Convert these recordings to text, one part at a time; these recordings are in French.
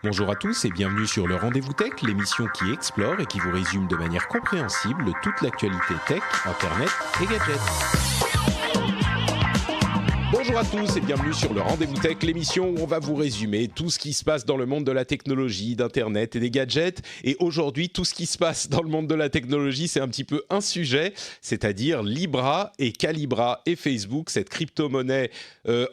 Bonjour à tous et bienvenue sur le Rendez-vous Tech, l'émission qui explore et qui vous résume de manière compréhensible toute l'actualité tech, internet et gadgets. Bonjour à tous et bienvenue sur le Rendez-vous Tech, l'émission où on va vous résumer tout ce qui se passe dans le monde de la technologie, d'internet et des gadgets. Et aujourd'hui, tout ce qui se passe dans le monde de la technologie, c'est un petit peu un sujet, c'est-à-dire Libra et Calibra et Facebook, cette crypto-monnaie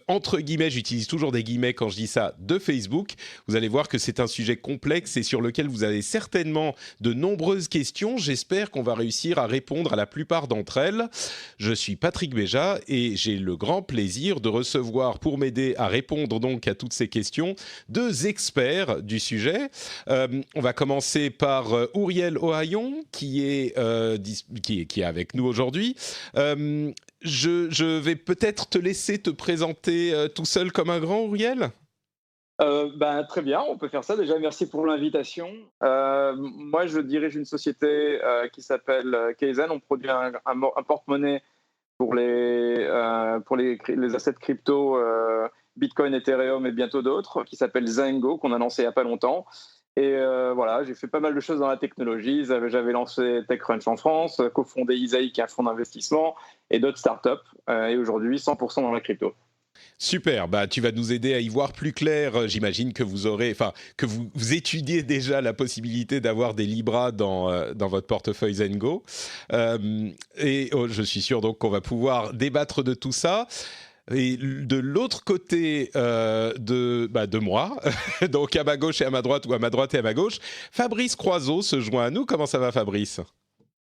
entre guillemets, j'utilise toujours des guillemets quand je dis ça, de Facebook. Vous allez voir que c'est un sujet complexe et sur lequel vous avez certainement de nombreuses questions. J'espère qu'on va réussir à répondre à la plupart d'entre elles. Je suis Patrick Béja et j'ai le grand plaisir de recevoir, pour m'aider à répondre donc à toutes ces questions, deux experts du sujet. On va commencer par Ouriel Ohayon, qui est avec nous aujourd'hui. Je vais peut-être te laisser te présenter tout seul comme un grand, Ouriel. Très bien, on peut faire ça. Déjà, merci pour l'invitation. Moi, je dirige une société qui s'appelle Kaizen. On produit un porte-monnaie pour les assets crypto, Bitcoin, Ethereum et bientôt d'autres, qui s'appelle Zengo, qu'on a lancé il n'y a pas longtemps. Et voilà, j'ai fait pas mal de choses dans la technologie. J'avais lancé TechCrunch en France, cofondé Isaï, qui est un fonds d'investissement, et d'autres startups. Et aujourd'hui, 100% dans la crypto. Super, tu vas nous aider à y voir plus clair. J'imagine que vous étudiez déjà la possibilité d'avoir des Libra dans votre portefeuille Zengo. Je suis sûr donc qu'on va pouvoir débattre de tout ça. Et de l'autre côté de moi, donc à ma gauche et à ma droite, ou à ma droite et à ma gauche, Fabrice Croiseau se joint à nous. Comment ça va, Fabrice ?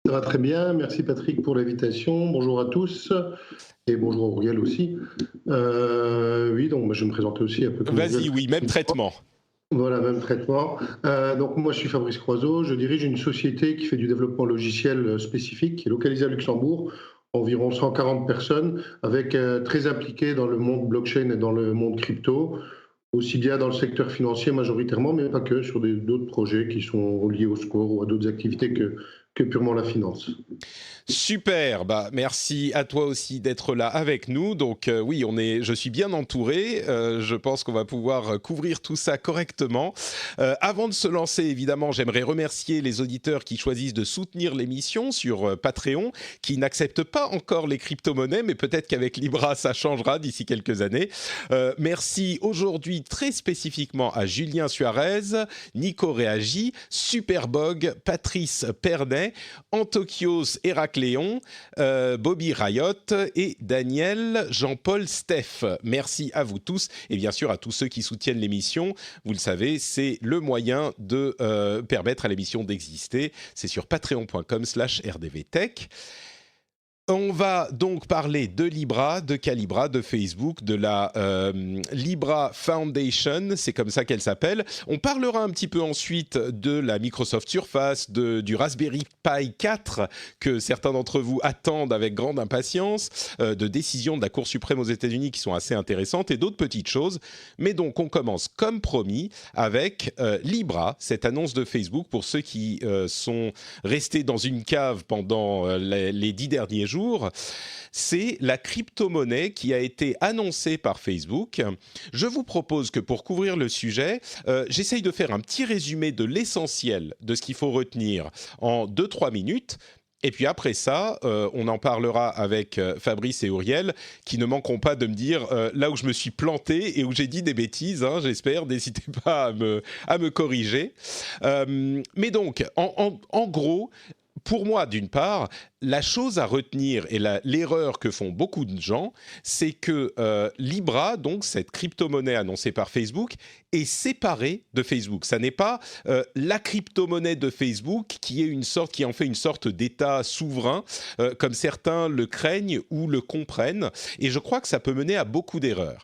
Ça va très bien, merci Patrick pour l'invitation. Bonjour à tous et bonjour à Auriel aussi. Oui, donc moi, je vais me présenter aussi un peu comme Vas-y, oui, même traitement. Voilà, même traitement. Donc moi, je suis Fabrice Croiseau, je dirige une société qui fait du développement logiciel spécifique, qui est localisée à Luxembourg, environ 140 personnes, avec très impliquées dans le monde blockchain et dans le monde crypto, aussi bien dans le secteur financier majoritairement, mais pas que, sur d'autres projets qui sont liés au score ou à d'autres activités que purement la finance. Super, merci à toi aussi d'être là avec nous. Donc oui, je suis bien entouré. Je pense qu'on va pouvoir couvrir tout ça correctement. Avant de se lancer, évidemment, j'aimerais remercier les auditeurs qui choisissent de soutenir l'émission sur Patreon, qui n'acceptent pas encore les crypto-monnaies, mais peut-être qu'avec Libra, ça changera d'ici quelques années. Merci aujourd'hui très spécifiquement à Julien Suarez, Nico Réagi, Superbog, Patrice Pernet, Antokios Héracléon, Bobby Riot et Daniel Jean-Paul Steph. Merci à vous tous et bien sûr à tous ceux qui soutiennent l'émission. Vous le savez, c'est le moyen de permettre à l'émission d'exister. C'est sur patreon.com/rdvtech. On va donc parler de Libra, de Calibra, de Facebook, de la Libra Foundation, c'est comme ça qu'elle s'appelle. On parlera un petit peu ensuite de la Microsoft Surface, du Raspberry Pi 4 que certains d'entre vous attendent avec grande impatience, de décisions de la Cour suprême aux États-Unis qui sont assez intéressantes et d'autres petites choses. Mais donc on commence comme promis avec Libra, cette annonce de Facebook pour ceux qui sont restés dans une cave pendant les 10 derniers jours. C'est la crypto-monnaie qui a été annoncée par Facebook. Je vous propose que pour couvrir le sujet, j'essaye de faire un petit résumé de l'essentiel de ce qu'il faut retenir en 2-3 minutes. Et puis après ça, on en parlera avec Fabrice et Ouriel, qui ne manqueront pas de me dire là où je me suis planté et où j'ai dit des bêtises, j'espère, n'hésitez pas à me corriger. Mais donc, en gros, pour moi, d'une part, la chose à retenir et l'erreur que font beaucoup de gens, c'est que Libra, donc cette crypto-monnaie annoncée par Facebook, est séparée de Facebook. Ça n'est pas la crypto-monnaie de Facebook qui en fait une sorte d'État souverain, comme certains le craignent ou le comprennent. Et je crois que ça peut mener à beaucoup d'erreurs.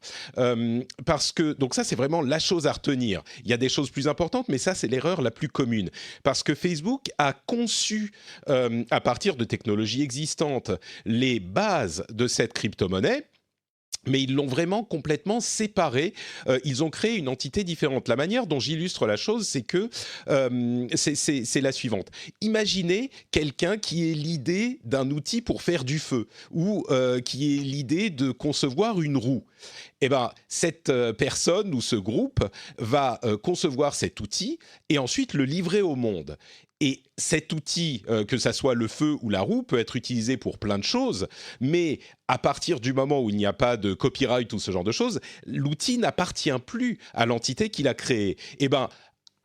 Parce que, donc ça, c'est vraiment la chose à retenir. Il y a des choses plus importantes, mais ça, c'est l'erreur la plus commune. Parce que Facebook a conçu, à partir de technologies existantes, les bases de cette crypto-monnaie. mais ils l'ont vraiment complètement séparé. Ils ont créé une entité différente. La manière dont j'illustre la chose, c'est que c'est la suivante. Imaginez quelqu'un qui ait l'idée d'un outil pour faire du feu ou qui ait l'idée de concevoir une roue. Eh ben, cette personne ou ce groupe va concevoir cet outil et ensuite le livrer au monde. Et cet outil, que ça soit le feu ou la roue, peut être utilisé pour plein de choses, mais à partir du moment où il n'y a pas de copyright ou ce genre de choses, l'outil n'appartient plus à l'entité qui l'a créé. Eh bien,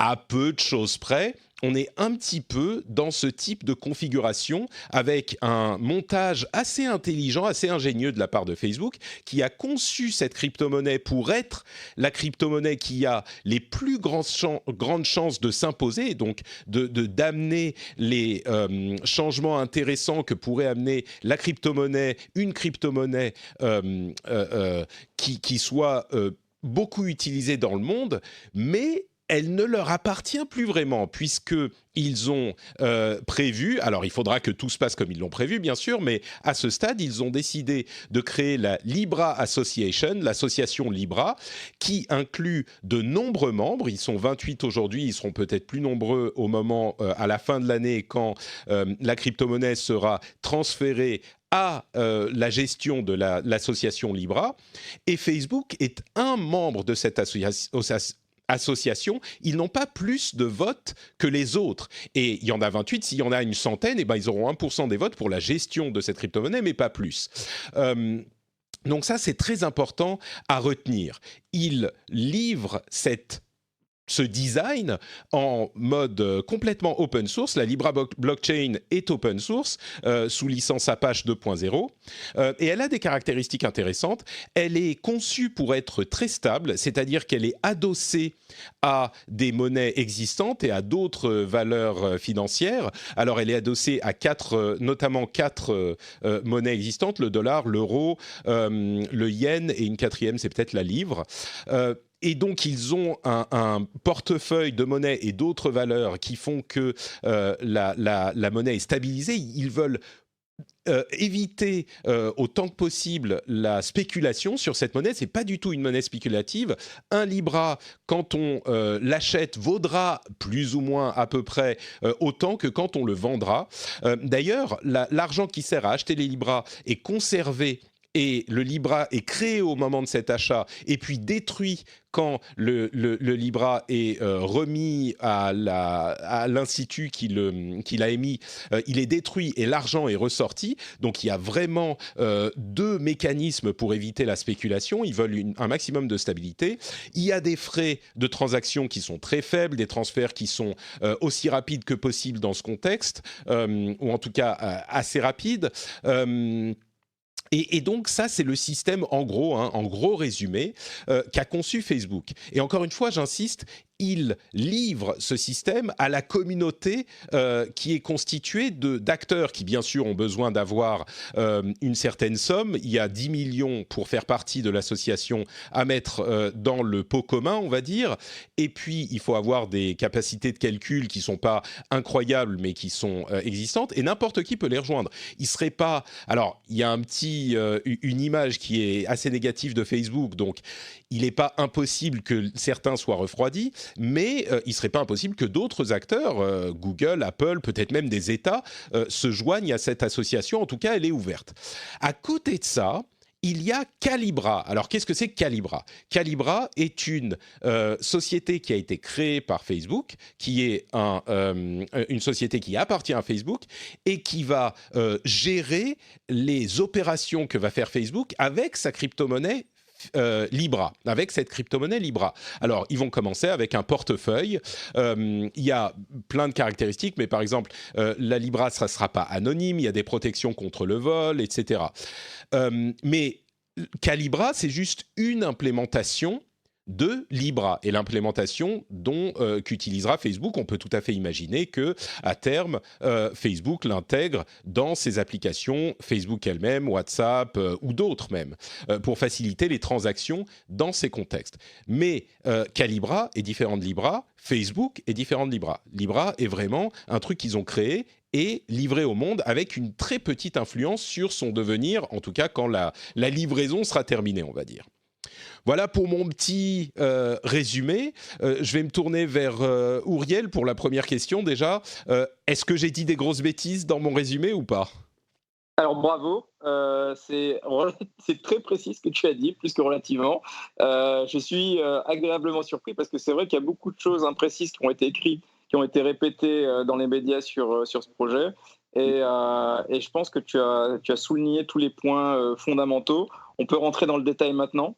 à peu de choses près, on est un petit peu dans ce type de configuration avec un montage assez intelligent, assez ingénieux de la part de Facebook, qui a conçu cette crypto-monnaie pour être la crypto-monnaie qui a les plus grandes chances de s'imposer, donc d'amener les changements intéressants que pourrait amener la crypto-monnaie, une crypto-monnaie qui soit beaucoup utilisée dans le monde, mais elle ne leur appartient plus vraiment, puisqu'ils ont prévu, alors il faudra que tout se passe comme ils l'ont prévu bien sûr, mais à ce stade, ils ont décidé de créer la Libra Association, l'association Libra, qui inclut de nombreux membres. Ils sont 28 aujourd'hui, ils seront peut-être plus nombreux au moment, à la fin de l'année, quand la crypto-monnaie sera transférée à la gestion de l'association Libra. Et Facebook est un membre de cette association, ils n'ont pas plus de votes que les autres. Et il y en a 28, s'il y en a une centaine, eh ben, ils auront 1% des votes pour la gestion de cette crypto-monnaie, mais pas plus. Donc ça, c'est très important à retenir. Ils livrent ce design en mode complètement open source. La Libra blockchain est open source, sous licence Apache 2.0, et elle a des caractéristiques intéressantes. Elle est conçue pour être très stable, c'est-à-dire qu'elle est adossée à des monnaies existantes et à d'autres valeurs financières. Alors, elle est adossée à notamment quatre monnaies existantes, le dollar, l'euro, le yen, et une quatrième, c'est peut-être la livre. Et donc, ils ont un portefeuille de monnaie et d'autres valeurs qui font que la monnaie est stabilisée. Ils veulent éviter autant que possible la spéculation sur cette monnaie. C'est pas du tout une monnaie spéculative. Un Libra, quand on l'achète, vaudra plus ou moins à peu près autant que quand on le vendra. D'ailleurs, l'argent qui sert à acheter les Libras est conservé, et le Libra est créé au moment de cet achat et puis détruit quand le Libra est remis à l'institut qui l'a émis. Il est détruit et l'argent est ressorti. Donc il y a vraiment deux mécanismes pour éviter la spéculation. Ils veulent un maximum de stabilité. Il y a des frais de transaction qui sont très faibles, des transferts qui sont aussi rapides que possible dans ce contexte, ou en tout cas assez rapides. Et donc ça, c'est le système en gros résumé, qu'a conçu Facebook. Et encore une fois, j'insiste, il livre ce système à la communauté qui est constituée d'acteurs qui, bien sûr, ont besoin d'avoir une certaine somme. Il y a 10 millions pour faire partie de l'association à mettre dans le pot commun, on va dire. Et puis, il faut avoir des capacités de calcul qui ne sont pas incroyables, mais qui sont existantes. Et n'importe qui peut les rejoindre. Il serait pas... Alors, il y a une image qui est assez négative de Facebook, donc il n'est pas impossible que certains soient refroidis, mais il ne serait pas impossible que d'autres acteurs, Google, Apple, peut-être même des États, se joignent à cette association. En tout cas, elle est ouverte. À côté de ça, il y a Calibra. Alors, qu'est-ce que c'est Calibra ? Calibra est une société qui a été créée par Facebook, qui est une société qui appartient à Facebook et qui va gérer les opérations que va faire Facebook avec sa crypto-monnaie Libra, avec cette crypto-monnaie Libra. Alors, ils vont commencer avec un portefeuille. Il y a plein de caractéristiques, mais par exemple, la Libra, ça ne sera pas anonyme, il y a des protections contre le vol, etc. Mais Calibra, c'est juste une implémentation de Libra, et l'implémentation qu'utilisera Facebook. On peut tout à fait imaginer que à terme, Facebook l'intègre dans ses applications, Facebook elle-même, WhatsApp ou d'autres même, pour faciliter les transactions dans ces contextes. Mais Calibra est différent de Libra, Facebook est différent de Libra. Libra est vraiment un truc qu'ils ont créé et livré au monde avec une très petite influence sur son devenir, en tout cas quand la livraison sera terminée, on va dire. Voilà pour mon petit résumé. Je vais me tourner vers Ouriel pour la première question déjà. Est-ce que j'ai dit des grosses bêtises dans mon résumé ou pas ? Alors bravo, c'est très précis ce que tu as dit, plus que relativement. Je suis agréablement surpris parce que c'est vrai qu'il y a beaucoup de choses imprécises qui ont été écrites, qui ont été répétées dans les médias sur ce projet. Et je pense que tu as souligné tous les points fondamentaux. On peut rentrer dans le détail maintenant.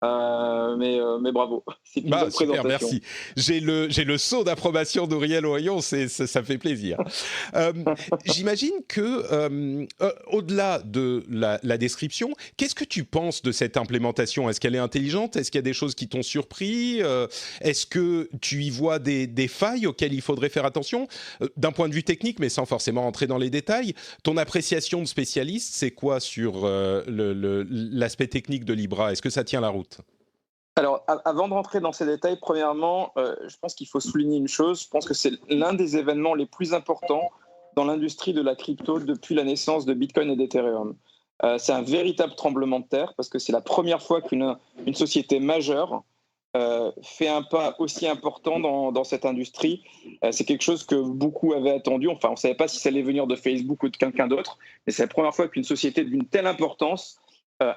Mais bravo, c'est une bonne super, présentation. merci. J'ai le sceau d'approbation d'Auriel Oyon, ça fait plaisir. J'imagine que, au-delà de la description, qu'est-ce que tu penses de cette implémentation ? Est-ce qu'elle est intelligente ? Est-ce qu'il y a des choses qui t'ont surpris ? Est-ce que tu y vois des failles auxquelles il faudrait faire attention ? D'un point de vue technique, mais sans forcément entrer dans les détails, ton appréciation de spécialiste, c'est quoi sur l'aspect technique de Libra ? Est-ce que ça tient la route ? Alors, avant de rentrer dans ces détails, premièrement, je pense qu'il faut souligner une chose. Je pense que c'est l'un des événements les plus importants dans l'industrie de la crypto depuis la naissance de Bitcoin et d'Ethereum. C'est un véritable tremblement de terre parce que c'est la première fois qu'une société majeure fait un pas aussi important dans cette industrie. C'est quelque chose que beaucoup avaient attendu. Enfin, on ne savait pas si ça allait venir de Facebook ou de quelqu'un d'autre, mais c'est la première fois qu'une société d'une telle importance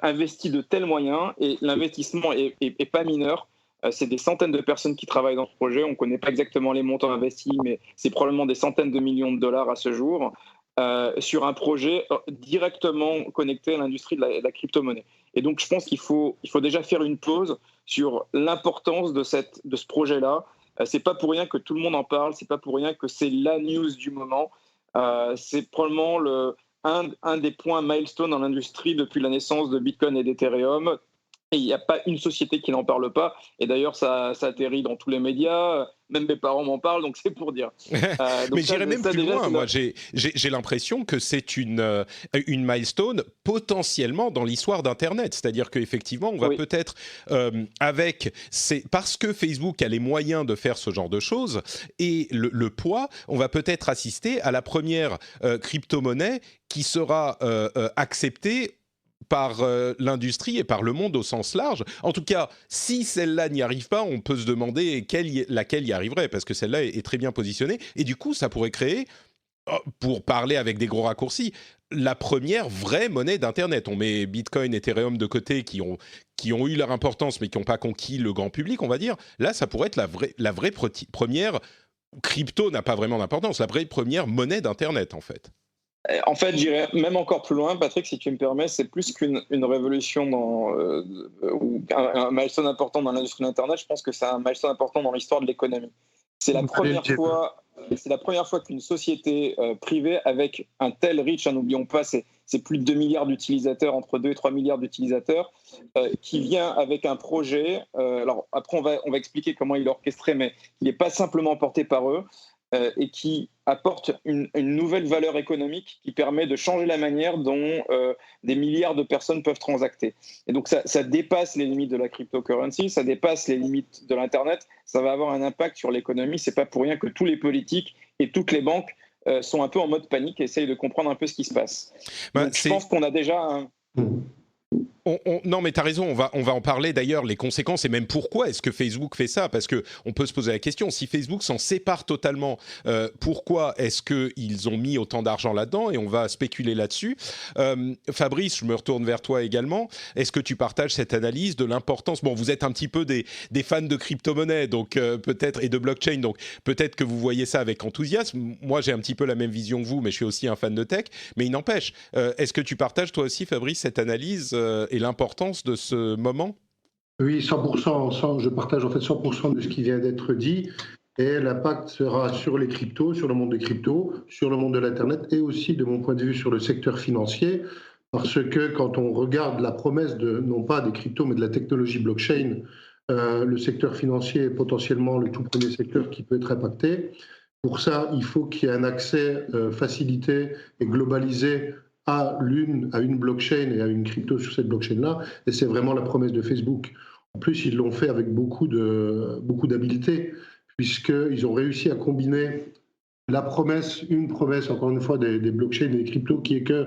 investit de tels moyens, et l'investissement est pas mineur. C'est des centaines de personnes qui travaillent dans ce projet. On ne connaît pas exactement les montants investis, mais c'est probablement des centaines de millions de dollars à ce jour, sur un projet directement connecté à l'industrie de la crypto-monnaie. Et donc, je pense qu'il faut déjà faire une pause sur l'importance de ce projet-là. C'est pas pour rien que tout le monde en parle, c'est pas pour rien que c'est la news du moment. C'est probablement un des points milestone dans l'industrie depuis la naissance de Bitcoin et d'Ethereum. Et il n'y a pas une société qui n'en parle pas. Et d'ailleurs, ça atterrit dans tous les médias. Même mes parents m'en parlent, donc c'est pour dire. Mais j'irais même plus loin. Moi, j'ai l'impression que c'est une milestone potentiellement dans l'histoire d'Internet. C'est-à-dire qu'effectivement, on va peut-être, parce que Facebook a les moyens de faire ce genre de choses et le poids, on va peut-être assister à la première crypto-monnaie qui sera acceptée par l'industrie et par le monde au sens large. En tout cas, si celle-là n'y arrive pas, on peut se demander laquelle y arriverait, parce que celle-là est très bien positionnée. Et du coup, ça pourrait créer, pour parler avec des gros raccourcis, la première vraie monnaie d'Internet. On met Bitcoin, Ethereum de côté, qui ont eu leur importance, mais qui n'ont pas conquis le grand public, on va dire. Là, ça pourrait être la vraie première crypto, n'a pas vraiment d'importance, la vraie première monnaie d'Internet, en fait. En fait, j'irais même encore plus loin, Patrick, si tu me permets. C'est plus qu'une révolution ou un milestone important dans l'industrie d'Internet. Je pense que c'est un milestone important dans l'histoire de l'économie. C'est la première fois qu'une société privée avec un tel reach, n'oublions pas, c'est plus de 2 milliards d'utilisateurs, entre 2 et 3 milliards d'utilisateurs, qui vient avec un projet. Alors après, on va expliquer comment il est orchestré, mais il n'est pas simplement porté par eux. Et qui apporte une nouvelle valeur économique qui permet de changer la manière dont des milliards de personnes peuvent transacter. Et donc ça dépasse les limites de la cryptocurrency, ça dépasse les limites de l'Internet, ça va avoir un impact sur l'économie. C'est pas pour rien que tous les politiques et toutes les banques sont un peu en mode panique et essayent de comprendre un peu ce qui se passe. Donc, je pense qu'on a déjà non, mais tu as raison, on va en parler d'ailleurs, les conséquences et même pourquoi est-ce que Facebook fait ça, parce qu'on peut se poser la question, si Facebook s'en sépare totalement, pourquoi est-ce qu'ils ont mis autant d'argent là-dedans, et on va spéculer là-dessus. Fabrice, je me retourne vers toi également, est-ce que tu partages cette analyse de l'importance, bon, vous êtes un petit peu des fans de crypto-monnaie donc, peut-être, et de blockchain, donc peut-être que vous voyez ça avec enthousiasme. Moi j'ai un petit peu la même vision que vous, mais je suis aussi un fan de tech, mais il n'empêche, est-ce que tu partages toi aussi, Fabrice, cette analyse et l'importance de ce moment ? Oui, 100%. Je partage en fait 100% de ce qui vient d'être dit. Et l'impact sera sur les cryptos, sur le monde des cryptos, sur le monde de l'Internet et aussi, de mon point de vue, sur le secteur financier. Parce que quand on regarde la promesse non pas des cryptos, mais de la technologie blockchain, le secteur financier est potentiellement le tout premier secteur qui peut être impacté. Pour ça, il faut qu'il y ait un accès facilité et globalisé à une blockchain et à une crypto sur cette blockchain-là, et c'est vraiment la promesse de Facebook. En plus, ils l'ont fait avec beaucoup d'habileté, puisqu'ils ont réussi à combiner une promesse, encore une fois, des blockchains et des cryptos, qui est que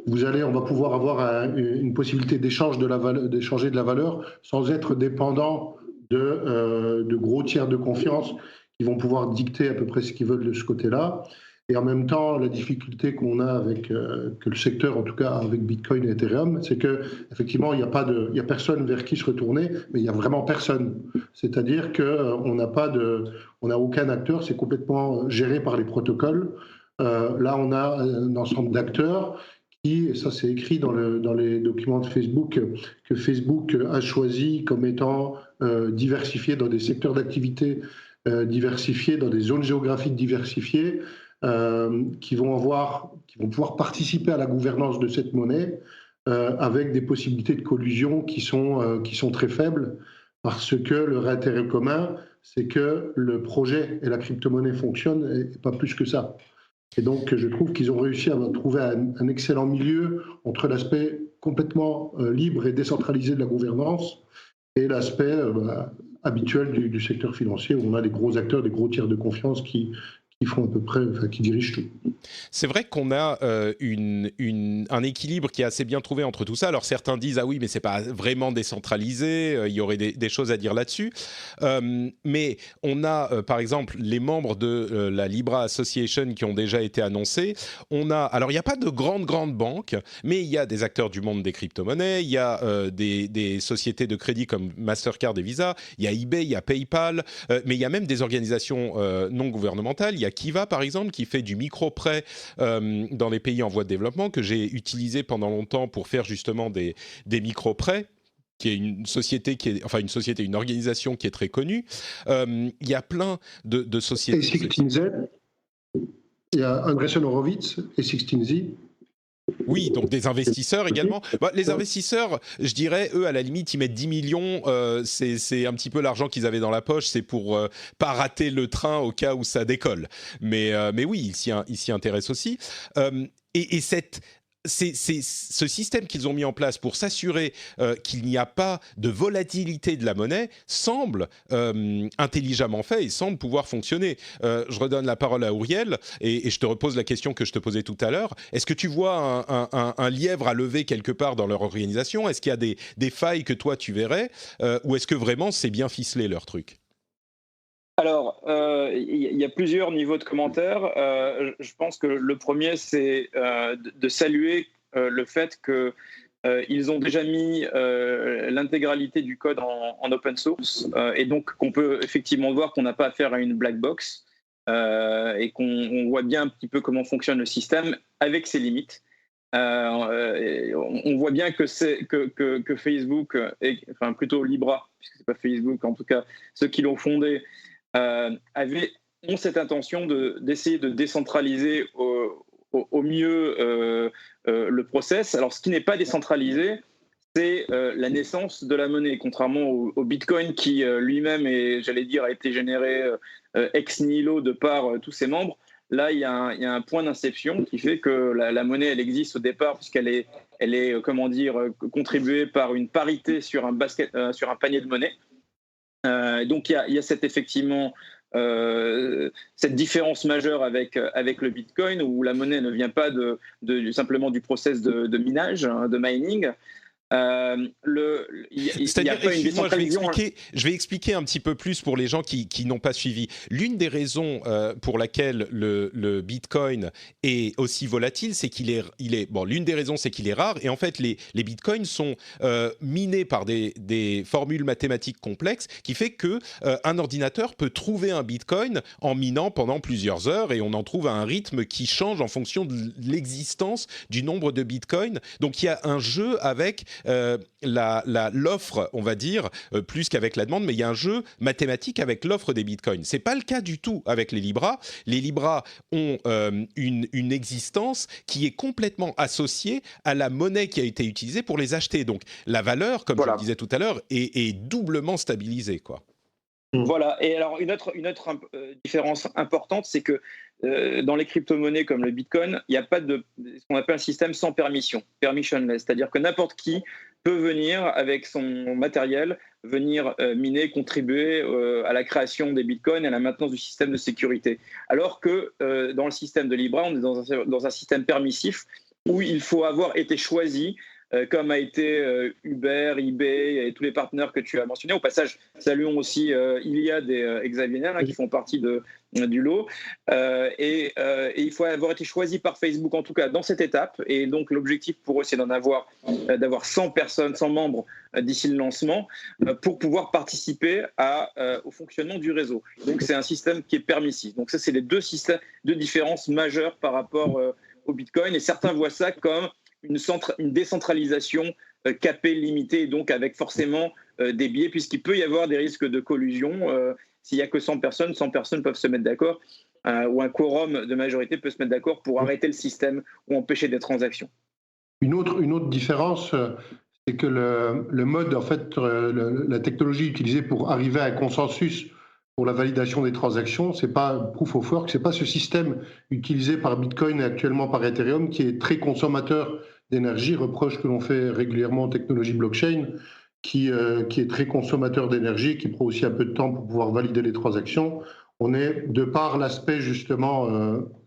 on va pouvoir avoir une possibilité d'échanger de la valeur sans être dépendant de gros tiers de confiance qui vont pouvoir dicter à peu près ce qu'ils veulent de ce côté-là. Et en même temps, la difficulté qu'on a que le secteur, en tout cas avec Bitcoin et Ethereum, c'est qu'effectivement, il n'y a personne vers qui se retourner, mais il n'y a vraiment personne. C'est-à-dire qu'on n'a aucun acteur, c'est complètement géré par les protocoles. Là, on a un ensemble d'acteurs et ça c'est écrit dans les documents de Facebook, que Facebook a choisi comme étant diversifié dans des secteurs d'activité diversifiés, dans des zones géographiques diversifiées, qui vont pouvoir participer à la gouvernance de cette monnaie avec des possibilités de collusion qui sont très faibles, parce que leur intérêt commun, c'est que le projet et la crypto-monnaie fonctionnent, et pas plus que ça. Et donc, je trouve qu'ils ont réussi à trouver un excellent milieu entre l'aspect complètement libre et décentralisé de la gouvernance et l'aspect habituel du secteur financier, où on a des gros acteurs, des gros tiers de confiance qui font à peu près, qui dirigent tout. C'est vrai qu'on a un équilibre qui est assez bien trouvé entre tout ça. Alors certains disent ah oui, mais c'est pas vraiment décentralisé, il y aurait des choses à dire là-dessus. Mais on a par exemple les membres de la Libra Association qui ont déjà été annoncés. Alors il n'y a pas de grandes banques, mais il y a des acteurs du monde des crypto-monnaies, il y a des sociétés de crédit comme Mastercard et Visa, il y a eBay, il y a PayPal, mais il y a même des organisations non gouvernementales. Il y a Kiva par exemple qui fait du micro-prêt dans les pays en voie de développement, que j'ai utilisé pendant longtemps pour faire justement des micro-prêts, qui est une société une organisation qui est très connue. Il y a plein de sociétés. Et 16Z, il y a Andreessen Horowitz et 16Z. Oui, donc des investisseurs également. Les investisseurs, je dirais, eux, à la limite, ils mettent 10 millions. C'est un petit peu l'argent qu'ils avaient dans la poche. C'est pour pas rater le train au cas où ça décolle. Mais oui, ils s'y intéressent aussi. Et ce système qu'ils ont mis en place pour s'assurer qu'il n'y a pas de volatilité de la monnaie semble intelligemment fait et semble pouvoir fonctionner. Je redonne la parole à Auriel et je te repose la question que je te posais tout à l'heure. Est-ce que tu vois un lièvre à lever quelque part dans leur organisation ? Est-ce qu'il y a des failles que toi tu verrais ou est-ce que vraiment c'est bien ficelé leur truc ? Alors, il y a plusieurs niveaux de commentaires. Je pense que le premier, c'est de saluer le fait qu'ils ont déjà mis l'intégralité du code en open source et donc qu'on peut effectivement voir qu'on n'a pas affaire à une black box et qu'on voit bien un petit peu comment fonctionne le système avec ses limites. On voit bien que Facebook, enfin plutôt Libra, puisque c'est pas Facebook, en tout cas ceux qui l'ont fondé, ont cette intention d'essayer de décentraliser au mieux le process. Alors, ce qui n'est pas décentralisé, c'est la naissance de la monnaie, contrairement au Bitcoin qui lui-même, a été généré ex nihilo de par tous ses membres. Là, il y a un point d'inception qui fait que la monnaie, elle existe au départ puisqu'elle est contribuée par une parité sur un panier de monnaie. Donc il y a effectivement cette différence majeure avec le Bitcoin où la monnaie ne vient pas simplement du process de minage, de mining. C'est-à-dire, je vais expliquer un petit peu plus pour les gens qui n'ont pas suivi. L'une des raisons pour laquelle le Bitcoin est aussi volatile, c'est l'une des raisons, c'est qu'il est rare. Et en fait, les Bitcoins sont minés par des formules mathématiques complexes, qui fait que un ordinateur peut trouver un Bitcoin en minant pendant plusieurs heures, et on en trouve à un rythme qui change en fonction de l'existence du nombre de Bitcoins. Donc, il y a un jeu avec l'offre, on va dire, plus qu'avec la demande, mais il y a un jeu mathématique avec l'offre des bitcoins. C'est pas le cas du tout avec les Libra. Les Libra ont une existence qui est complètement associée à la monnaie qui a été utilisée pour les acheter. Donc la valeur, comme je le disais tout à l'heure, est doublement stabilisée, quoi. Voilà. Et alors une autre différence importante, c'est que dans les crypto-monnaies comme le Bitcoin, il n'y a pas ce qu'on appelle un système sans permission, permissionless, c'est-à-dire que n'importe qui peut venir avec son matériel, venir miner, contribuer à la création des bitcoins et à la maintenance du système de sécurité. Alors que dans le système de Libra, on est dans un système permissif où il faut avoir été choisi, comme a été Uber, eBay et tous les partenaires que tu as mentionnés. Au passage, saluons aussi Iliad et Xavier Niel, qui font partie du lot. Et il faut avoir été choisi par Facebook, en tout cas dans cette étape. Et donc l'objectif pour eux, c'est d'avoir 100 personnes, 100 membres d'ici le lancement, pour pouvoir participer au fonctionnement du réseau. Donc c'est un système qui est permissif. Donc ça, c'est les deux différences majeures par rapport au Bitcoin. Et certains voient ça comme une décentralisation capée, limitée, et donc avec forcément des biais, puisqu'il peut y avoir des risques de collusion. S'il n'y a que 100 personnes peuvent se mettre d'accord, ou un quorum de majorité peut se mettre d'accord pour arrêter le système ou empêcher des transactions. Une autre différence, c'est que le mode, en fait, la technologie utilisée pour arriver à un consensus pour la validation des transactions, c'est pas Proof of Work, c'est pas ce système utilisé par Bitcoin et actuellement par Ethereum qui est très consommateur d'énergie, reproche que l'on fait régulièrement aux technologies blockchain, qui est très consommateur d'énergie, qui prend aussi un peu de temps pour pouvoir valider les transactions. On est, de par l'aspect justement,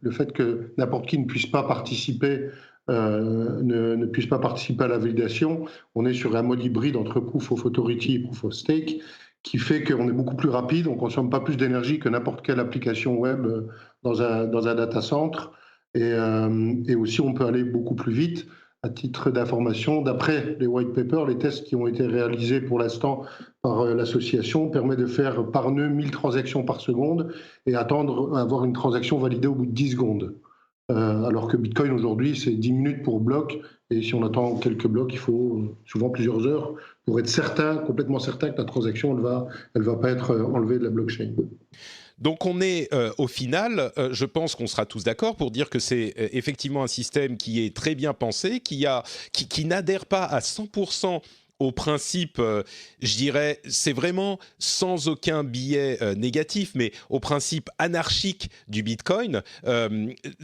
le fait que n'importe qui ne puisse pas participer ne puisse pas participer à la validation, on est sur un mode hybride entre Proof of Authority et Proof of Stake, qui fait qu'on est beaucoup plus rapide, on ne consomme pas plus d'énergie que n'importe quelle application web dans un data center, et aussi on peut aller beaucoup plus vite. À titre d'information, d'après les white papers, les tests qui ont été réalisés pour l'instant par l'association permettent de faire par nœud 1000 transactions par seconde et attendre à avoir une transaction validée au bout de 10 secondes. Alors que Bitcoin aujourd'hui, c'est 10 minutes pour bloc, et si on attend quelques blocs, il faut souvent plusieurs heures pour être certain, complètement certain que la transaction, elle va pas être enlevée de la blockchain. Donc on est au final, je pense qu'on sera tous d'accord pour dire que c'est effectivement un système qui est très bien pensé, qui n'adhère pas à 100% au principe, je dirais, c'est vraiment sans aucun biais négatif, mais au principe anarchique du Bitcoin.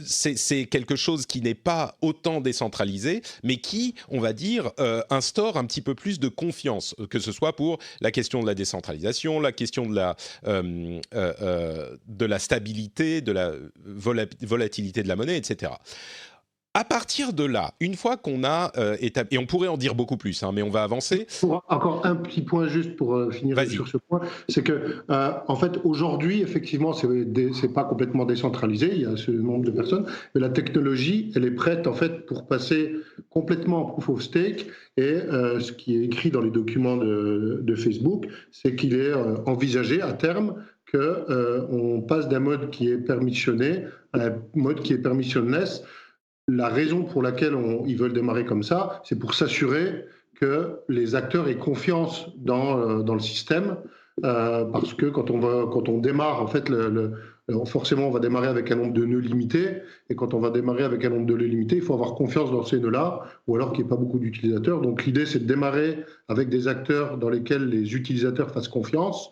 C'est quelque chose qui n'est pas autant décentralisé, mais qui, on va dire, instaure un petit peu plus de confiance, que ce soit pour la question de la décentralisation, la question de la stabilité, de la volatilité de la monnaie, etc. À partir de là, une fois qu'on a établi, et on pourrait en dire beaucoup plus, mais on va avancer. Encore un petit point juste pour finir sur ce point, c'est que en fait aujourd'hui, effectivement, c'est pas complètement décentralisé, il y a ce nombre de personnes, mais la technologie, elle est prête en fait pour passer complètement en proof of stake. Et ce qui est écrit dans les documents de Facebook, c'est qu'il est envisagé à terme qu'on passe d'un mode qui est permissionné à un mode qui est permissionless. La raison pour laquelle ils veulent démarrer comme ça, c'est pour s'assurer que les acteurs aient confiance dans le système, parce que quand on démarre, en fait, forcément, on va démarrer avec un nombre de nœuds limité, et quand on va démarrer avec un nombre de nœuds limité, il faut avoir confiance dans ces nœuds-là, ou alors qu'il n'y ait pas beaucoup d'utilisateurs. Donc l'idée, c'est de démarrer avec des acteurs dans lesquels les utilisateurs fassent confiance,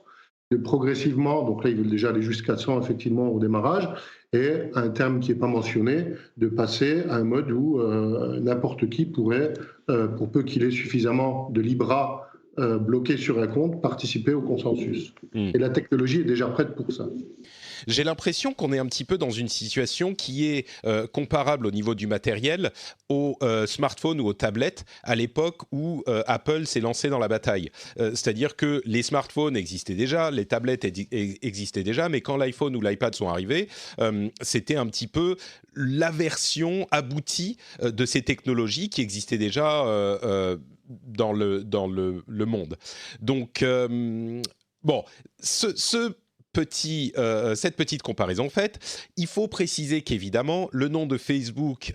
de progressivement, donc là, ils veulent déjà aller jusqu'à 100 effectivement au démarrage, et un terme qui n'est pas mentionné, de passer à un mode où n'importe qui pourrait, pour peu qu'il ait suffisamment de Libra bloqués sur un compte, participer au consensus. Et la technologie est déjà prête pour ça. J'ai l'impression qu'on est un petit peu dans une situation qui est comparable au niveau du matériel aux smartphones ou aux tablettes à l'époque où Apple s'est lancé dans la bataille. C'est-à-dire que les smartphones existaient déjà, les tablettes existaient déjà, mais quand l'iPhone ou l'iPad sont arrivés, c'était un petit peu la version aboutie de ces technologies qui existaient déjà dans le monde. Donc, bon, cette petite comparaison faite, il faut préciser qu'évidemment, le nom de Facebook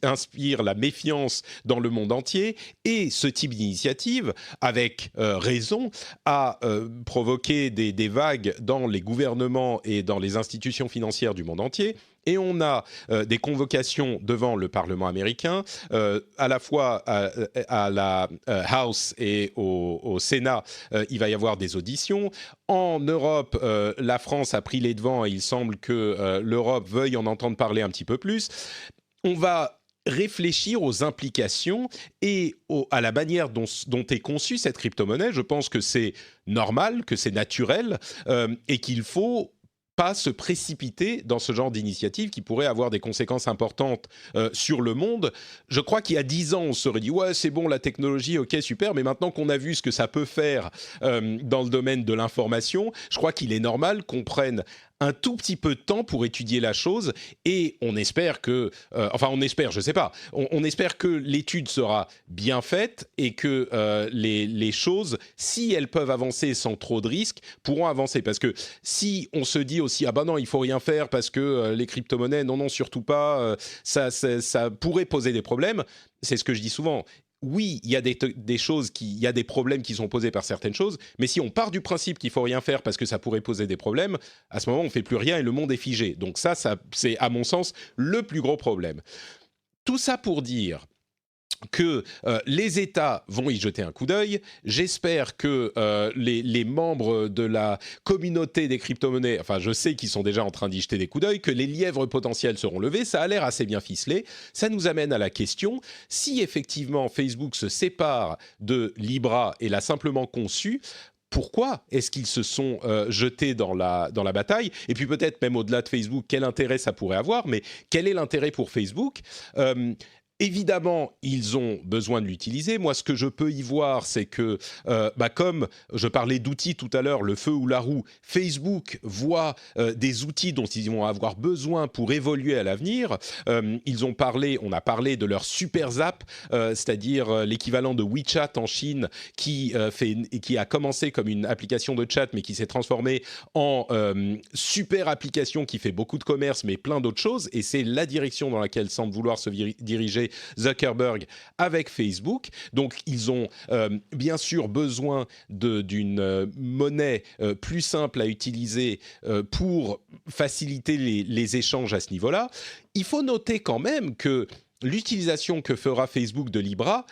inspire la méfiance dans le monde entier, et ce type d'initiative, avec raison, a provoqué des vagues dans les gouvernements et dans les institutions financières du monde entier. Et on a des convocations devant le Parlement américain, à la fois à la House et au Sénat, il va y avoir des auditions. En Europe, la France a pris les devants et il semble que l'Europe veuille en entendre parler un petit peu plus. On va réfléchir aux implications et à la manière dont est conçue cette crypto-monnaie. Je pense que c'est normal, que c'est naturel et qu'il faut pas se précipiter dans ce genre d'initiative qui pourrait avoir des conséquences importantes sur le monde. Je crois qu'il y a 10 ans, on se serait dit « Ouais, c'est bon, la technologie, ok, super », mais maintenant qu'on a vu ce que ça peut faire dans le domaine de l'information, je crois qu'il est normal qu'on prenne un tout petit peu de temps pour étudier la chose et on espère que, on espère, je sais pas, on espère que l'étude sera bien faite et que les choses, si elles peuvent avancer sans trop de risques, pourront avancer. Parce que si on se dit aussi, ah ben non, il faut rien faire parce que les crypto-monnaies, non, surtout pas, ça pourrait poser des problèmes, c'est ce que je dis souvent. Oui, il y a des choses, il y a des problèmes qui sont posés par certaines choses, mais si on part du principe qu'il faut rien faire parce que ça pourrait poser des problèmes, à ce moment, on fait plus rien et le monde est figé. Donc ça c'est à mon sens le plus gros problème. Tout ça pour dire que les États vont y jeter un coup d'œil. J'espère que les membres de la communauté des crypto-monnaies, enfin je sais qu'ils sont déjà en train d'y jeter des coups d'œil, que les lièvres potentiels seront levés. Ça a l'air assez bien ficelé. Ça nous amène à la question, si effectivement Facebook se sépare de Libra et l'a simplement conçu, pourquoi est-ce qu'ils se sont jetés dans la bataille? Et puis peut-être même au-delà de Facebook, quel intérêt ça pourrait avoir? Mais quel est l'intérêt pour Facebook? Évidemment, ils ont besoin de l'utiliser. Moi, ce que je peux y voir, c'est que, comme je parlais d'outils tout à l'heure, le feu ou la roue, Facebook voit des outils dont ils vont avoir besoin pour évoluer à l'avenir. On a parlé de leur super zap, c'est-à-dire l'équivalent de WeChat en Chine, qui a commencé comme une application de chat, mais qui s'est transformée en super application qui fait beaucoup de commerce, mais plein d'autres choses. Et c'est la direction dans laquelle semble vouloir se diriger Zuckerberg avec Facebook. Donc, ils ont bien sûr besoin d'une monnaie plus simple à utiliser pour faciliter les échanges à ce niveau-là. Il faut noter quand même que l'utilisation que fera Facebook de Libra,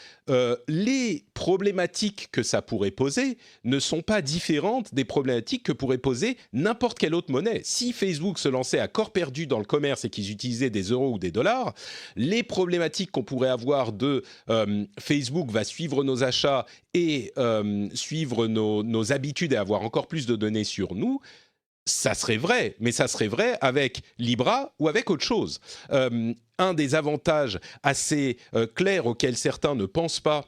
les problématiques que ça pourrait poser ne sont pas différentes des problématiques que pourrait poser n'importe quelle autre monnaie. Si Facebook se lançait à corps perdu dans le commerce et qu'ils utilisaient des euros ou des dollars, les problématiques qu'on pourrait avoir de Facebook va suivre nos achats et suivre nos habitudes et avoir encore plus de données sur nous, ça serait vrai, mais ça serait vrai avec Libra ou avec autre chose. Un des avantages assez clairs auxquels certains ne pensent pas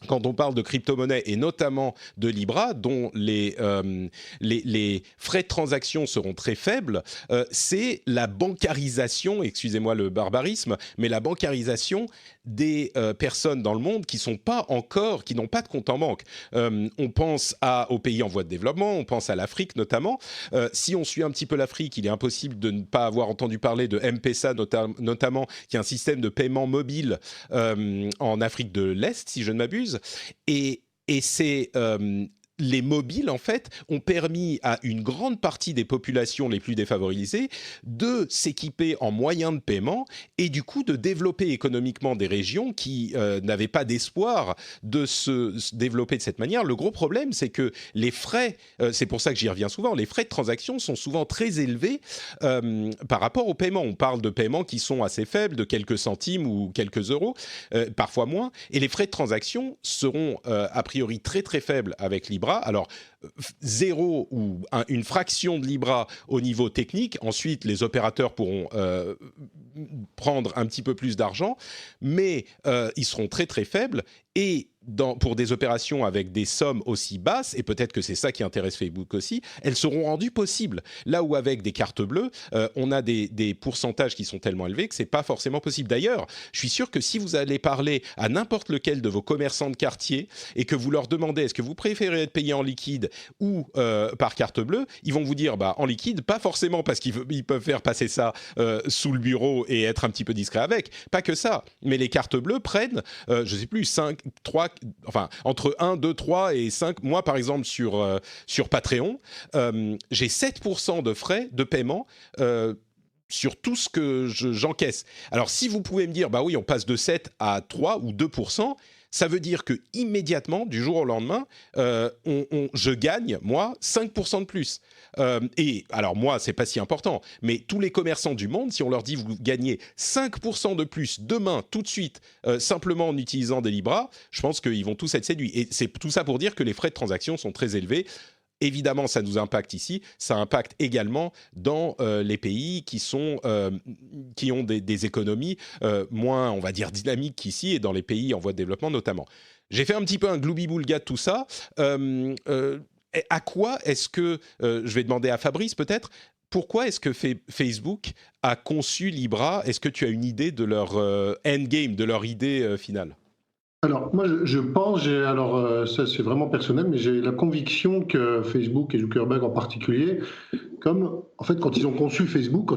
quand on parle de crypto-monnaie et notamment de Libra, dont les frais de transaction seront très faibles, c'est la bancarisation, excusez-moi le barbarisme, mais la bancarisation des personnes dans le monde qui n'ont pas de compte en banque. On pense aux pays en voie de développement, on pense à l'Afrique notamment. Si on suit un petit peu l'Afrique, il est impossible de ne pas avoir entendu parler de M-Pesa notamment, qui est un système de paiement mobile en Afrique de l'Est, si je ne m'abuse. Et c'est les mobiles, en fait, ont permis à une grande partie des populations les plus défavorisées de s'équiper en moyens de paiement et du coup de développer économiquement des régions qui n'avaient pas d'espoir de se développer de cette manière. Le gros problème, c'est que les frais, c'est pour ça que j'y reviens souvent, les frais de transaction sont souvent très élevés par rapport aux paiements. On parle de paiements qui sont assez faibles, de quelques centimes ou quelques euros, parfois moins, et les frais de transaction seront a priori très très faibles avec Libra. Alors, 0 ou une fraction de Libra au niveau technique. Ensuite, les opérateurs pourront prendre un petit peu plus d'argent, mais ils seront très très faibles. Et pour des opérations avec des sommes aussi basses, et peut-être que c'est ça qui intéresse Facebook aussi, elles seront rendues possibles. Là où avec des cartes bleues, on a des pourcentages qui sont tellement élevés que c'est pas forcément possible. D'ailleurs, je suis sûr que si vous allez parler à n'importe lequel de vos commerçants de quartier et que vous leur demandez est-ce que vous préférez être payé en liquide ou par carte bleue, ils vont vous dire en liquide, pas forcément parce qu'ils peuvent faire passer ça sous le bureau et être un petit peu discret avec, pas que ça, mais les cartes bleues prennent, je sais plus, 3, enfin entre 1, 2, 3 et 5. Moi, par exemple, sur Patreon, j'ai 7% de frais de paiement sur tout ce que j'encaisse. Alors, si vous pouvez me dire, bah oui, on passe de 7 à 3 ou 2%, ça veut dire que immédiatement, du jour au lendemain, je gagne, moi, 5% de plus. Et alors moi, c'est pas si important, mais tous les commerçants du monde, si on leur dit vous gagnez 5% de plus demain, tout de suite, simplement en utilisant des Libra, je pense qu'ils vont tous être séduits. Et c'est tout ça pour dire que les frais de transaction sont très élevés. Évidemment, ça nous impacte ici. Ça impacte également dans les pays qui ont des économies moins, on va dire, dynamiques qu'ici et dans les pays en voie de développement notamment. J'ai fait un petit peu un gloubi-boulga de tout ça. À quoi est-ce que, je vais demander à Fabrice peut-être, pourquoi est-ce que Facebook a conçu Libra? Est-ce que tu as une idée de leur endgame, de leur idée finale? Alors, moi, je pense, ça c'est vraiment personnel, mais j'ai la conviction que Facebook et Zuckerberg en particulier, en fait, quand il a conçu Facebook